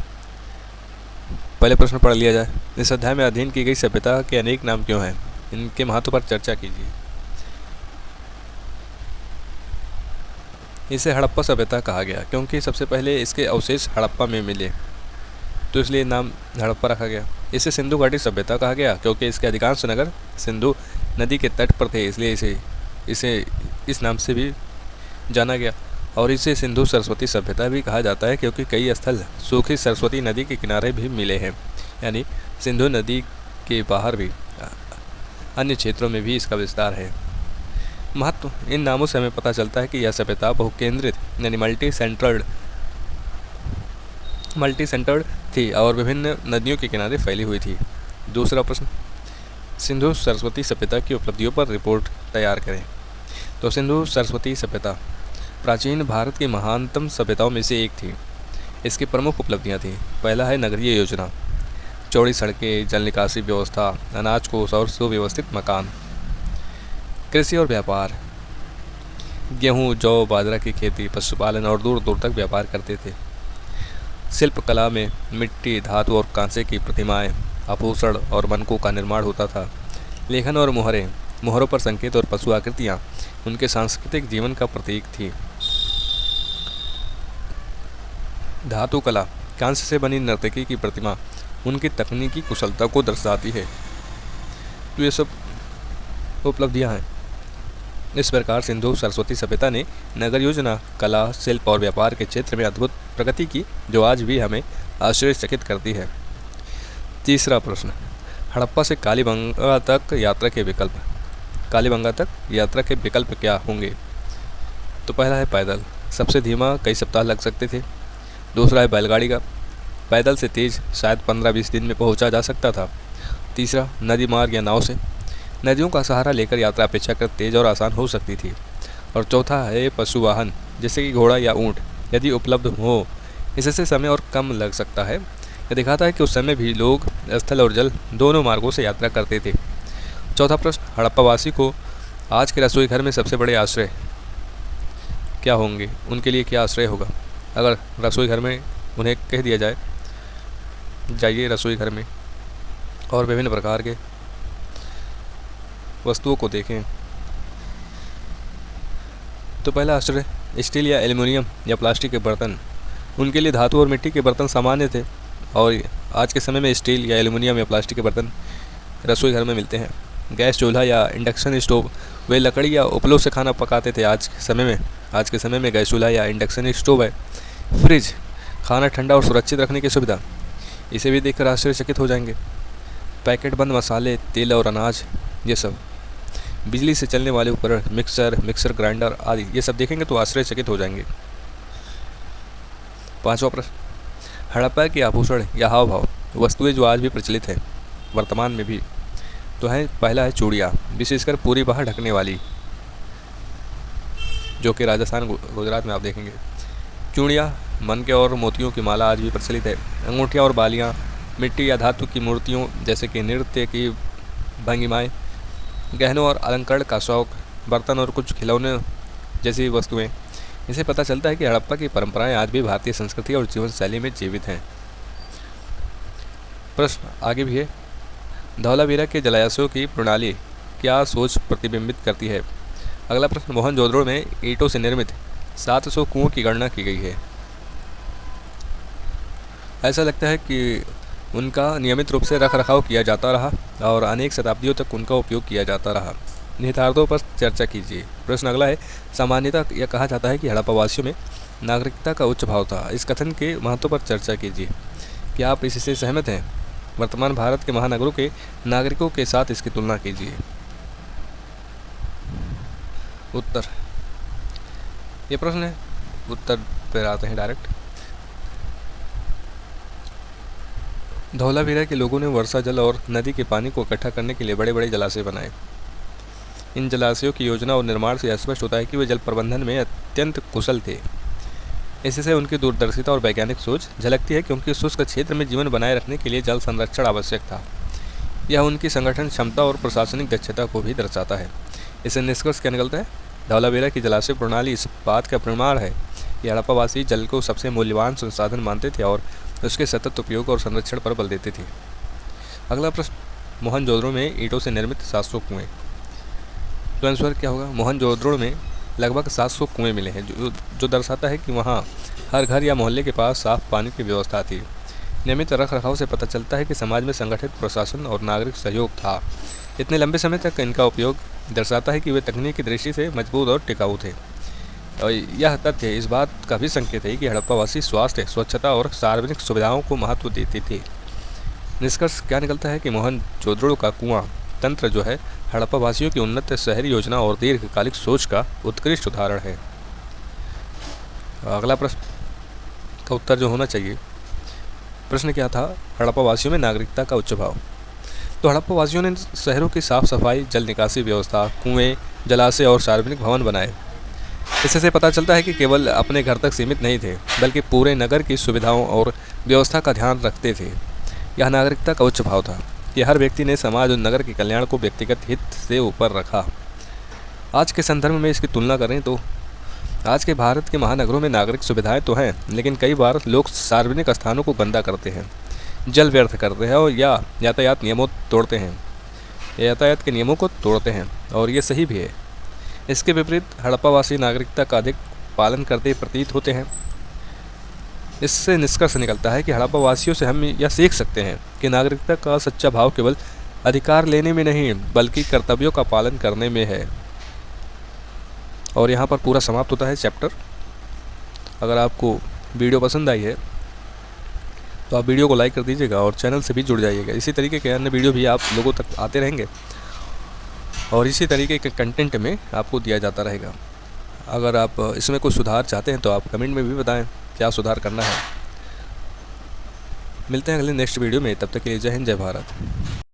पहले प्रश्न पढ़ लिया जाए। इस अध्याय में अध्ययन की गई सभ्यता के अनेक नाम क्यों हैं, इनके महत्व पर चर्चा कीजिए। इसे हड़प्पा सभ्यता कहा गया क्योंकि सबसे पहले इसके अवशेष हड़प्पा में मिले, तो इसलिए नाम हड़प्पा रखा गया। इसे सिंधु घाटी सभ्यता कहा गया क्योंकि इसके अधिकांश नगर सिंधु नदी के तट पर थे, इसलिए इसे इस नाम से भी जाना गया। और इसे सिंधु सरस्वती सभ्यता भी कहा जाता है क्योंकि कई स्थल सूखी सरस्वती नदी के किनारे भी मिले हैं, यानी सिंधु नदी के बाहर भी अन्य क्षेत्रों में भी इसका विस्तार है। महत्व, इन नामों से हमें पता चलता है कि यह सभ्यता बहुकेंद्रित यानी मल्टी सेंटर्ड थी और विभिन्न नदियों के किनारे फैली हुई थी। दूसरा प्रश्न, सिंधु सरस्वती सभ्यता की उपलब्धियों पर रिपोर्ट तैयार करें। तो सिंधु सरस्वती सभ्यता प्राचीन भारत की महानतम सभ्यताओं में से एक थी। इसकी प्रमुख उपलब्धियां थीं। पहला है नगरीय योजना, चौड़ी सड़कें, जल निकासी व्यवस्था, अनाज कोष और सुव्यवस्थित मकान। कृषि और व्यापार, गेहूँ, जौ, बाजरा की खेती, पशुपालन और दूर दूर तक व्यापार करते थे। शिल्प कला में मिट्टी, धातु और कांसे की प्रतिमाएं आभूषण और मनकों का निर्माण होता था। लेखन और मोहरें, मोहरों पर संकेत और पशु आकृतियाँ उनके सांस्कृतिक जीवन का प्रतीक थी। धातु कला, कांस्य से बनी नर्तकी की प्रतिमा उनकी तकनीकी कुशलता को दर्शाती है। तो ये सब उपलब्धियाँ हैं। इस प्रकार सिंधु सरस्वती सभ्यता ने नगर योजना, कला, शिल्प और व्यापार के क्षेत्र में अद्भुत प्रगति की, जो आज भी हमें आश्चर्यचकित करती है। तीसरा प्रश्न, हड़प्पा से कालीबंगा तक यात्रा के विकल्प। कालीबंगा तक यात्रा के विकल्प क्या होंगे? तो पहला है पैदल, सबसे धीमा कई सप्ताह लग सकते थे। दूसरा है बैलगाड़ी का, पैदल से तेज शायद 15-20 दिन में पहुंचा जा सकता था। तीसरा नदी मार्ग या नाव से, नदियों का सहारा लेकर यात्रा अपेक्षाकृत तेज और आसान हो सकती थी। और चौथा है पशु वाहन, जैसे कि घोड़ा या ऊंट, यदि उपलब्ध हो। इससे समय और कम लग सकता है। यह दिखाता है कि उस समय भी लोग स्थल और जल दोनों मार्गों से यात्रा करते थे। चौथा प्रश्न, हड़प्पावासी को आज के रसोई घर में सबसे बड़े आश्रय क्या होंगे? उनके लिए क्या आश्रय होगा? अगर रसोई घर में उन्हें कह दिया जाए जाइए रसोई घर में और विभिन्न प्रकार के वस्तुओं को देखें, तो पहला आश्रय स्टील या एल्युमिनियम या प्लास्टिक के बर्तन। उनके लिए धातु और मिट्टी के बर्तन सामान्य थे और आज के समय में स्टील या एल्युमिनियम या प्लास्टिक के बर्तन रसोई घर में मिलते हैं। गैस चूल्हा या इंडक्शन स्टोव, वे लकड़ी या उपलों से खाना पकाते थे। आज के समय में गैस चूल्हा या इंडक्शन स्टोव है। फ्रिज, खाना ठंडा और सुरक्षित रखने की सुविधा, इसे भी देखकर आश्चर्यचकित हो जाएंगे। पैकेट बंद मसाले, तेल और अनाज, ये सब। बिजली से चलने वाले उपकरण, मिक्सर ग्राइंडर आदि, ये सब देखेंगे तो आश्चर्यचकित हो जाएंगे। पांचवा प्रश्न, हड़प्पा के आभूषण या हाव भाव, वस्तुएं जो आज भी प्रचलित हैं वर्तमान में भी, तो है पहला है चूड़ियाँ, विशेषकर पूरी बाहर ढकने वाली, जो कि राजस्थान गुजरात में आप देखेंगे। चूड़ियाँ, मन के और मोतियों की माला आज भी प्रचलित है। अंगूठियाँ और बालियाँ, मिट्टी या धातु की मूर्तियों जैसे कि नृत्य की भंगिमाएँ, गहनों और अलंकरण का शौक, बर्तन और कुछ खिलौने जैसी वस्तुएं। इसे पता चलता है कि हड़प्पा की परंपराएं आज भी भारतीय संस्कृति और जीवन शैली में जीवित हैं। प्रश्न आगे भी है, धौलावीरा के जलाशयों की प्रणाली क्या सोच प्रतिबिंबित करती है? अगला प्रश्न, मोहनजोदड़ो में ईंटों से निर्मित 700 कुओं की गणना की गई है। ऐसा लगता है कि उनका नियमित रूप से रख रखाव किया जाता रहा और अनेक शताब्दियों तक उनका उपयोग किया जाता रहा। निहितार्थों पर चर्चा कीजिए। प्रश्न अगला है, सामान्यतः यह कहा जाता है कि हड़प्पावासियों में नागरिकता का उच्च भाव था। इस कथन के महत्व पर चर्चा कीजिए। क्या आप इससे सहमत हैं? वर्तमान भारत के महानगरों के नागरिकों के साथ इसकी तुलना कीजिए। उत्तर, ये प्रश्न है, उत्तर पर आते हैं डायरेक्ट। धौलावीरा के लोगों ने वर्षा जल और नदी के पानी को इकट्ठा करने के लिए बड़े बड़े जलाशय बनाए। इन जलाशयों की योजना और निर्माण से स्पष्ट होता है कि वे जल प्रबंधन में अत्यंत कुशल थे। इससे उनकी दूरदर्शिता और वैज्ञानिक सोच झलकती है, क्योंकि शुष्क क्षेत्र में जीवन बनाए रखने के लिए जल संरक्षण आवश्यक था। यह उनकी संगठन क्षमता और प्रशासनिक दक्षता को भी दर्शाता है। इससे निष्कर्ष क्या निकलता है? धौलावीरा की जलाशय प्रणाली इस बात का प्रमाण है कि हड़प्पावासी जल को सबसे मूल्यवान संसाधन मानते थे और उसके सतत उपयोग और संरक्षण पर बल देते थे। अगला प्रश्न, मोहनजोदड़ो में ईंटों से निर्मित 700 कुएँ। तो आंसर क्या होगा? मोहनजोदड़ो में लगभग 700 कुएँ मिले हैं, जो दर्शाता है कि वहाँ हर घर या मोहल्ले के पास साफ पानी की व्यवस्था थी। नियमित रख रखाव से पता चलता है कि समाज में संगठित प्रशासन और नागरिक सहयोग था। इतने लंबे समय तक इनका उपयोग दर्शाता है कि वे तकनीकी दृष्टि से मजबूत और टिकाऊ थे। और यह तथ्य इस बात का भी संकेत है कि हड़प्पावासी स्वास्थ्य, स्वच्छता और सार्वजनिक सुविधाओं को महत्व देते थे। निष्कर्ष क्या निकलता है कि मोहनजोदड़ो का कुआं तंत्र जो है हड़प्पावासियों की उन्नत शहरी योजना और दीर्घकालिक सोच का उत्कृष्ट उदाहरण है। अगला प्रश्न का उत्तर जो होना चाहिए, प्रश्न क्या था? हड़प्पावासियों में नागरिकता का उच्च भाव। तो हड़प्पावासियों ने शहरों की साफ सफाई, जल निकासी व्यवस्था, कुएं, जलाशय और सार्वजनिक भवन बनाए। इससे पता चलता है कि केवल अपने घर तक सीमित नहीं थे, बल्कि पूरे नगर की सुविधाओं और व्यवस्था का ध्यान रखते थे। यह नागरिकता का उच्च भाव था कि हर व्यक्ति ने समाज और नगर के कल्याण को व्यक्तिगत हित से ऊपर रखा। आज के संदर्भ में इसकी तुलना करें तो आज के भारत के महानगरों में नागरिक सुविधाएं तो हैं, लेकिन कई बार लोग सार्वजनिक स्थानों को गंदा करते हैं। जल व्यर्थ करते हैं और या यातायात नियमों तोड़ते हैं, यातायात के नियमों को तोड़ते हैं, और ये सही भी है। इसके विपरीत हड़प्पावासी नागरिकता का अधिक पालन करते प्रतीत होते हैं। इससे निष्कर्ष निकलता है कि हड़प्पावासियों से हम यह सीख सकते हैं कि नागरिकता का सच्चा भाव केवल अधिकार लेने में नहीं बल्कि कर्तव्यों का पालन करने में है। और यहाँ पर पूरा समाप्त होता है चैप्टर। अगर आपको वीडियो पसंद आई है तो आप वीडियो को लाइक कर दीजिएगा और चैनल से भी जुड़ जाइएगा। इसी तरीके के अन्य वीडियो भी आप लोगों तक आते रहेंगे और इसी तरीके के कंटेंट में आपको दिया जाता रहेगा। अगर आप इसमें कुछ सुधार चाहते हैं तो आप कमेंट में भी बताएं क्या सुधार करना है। मिलते हैं अगले नेक्स्ट वीडियो में, तब तक के लिए जय हिंद, जय भारत।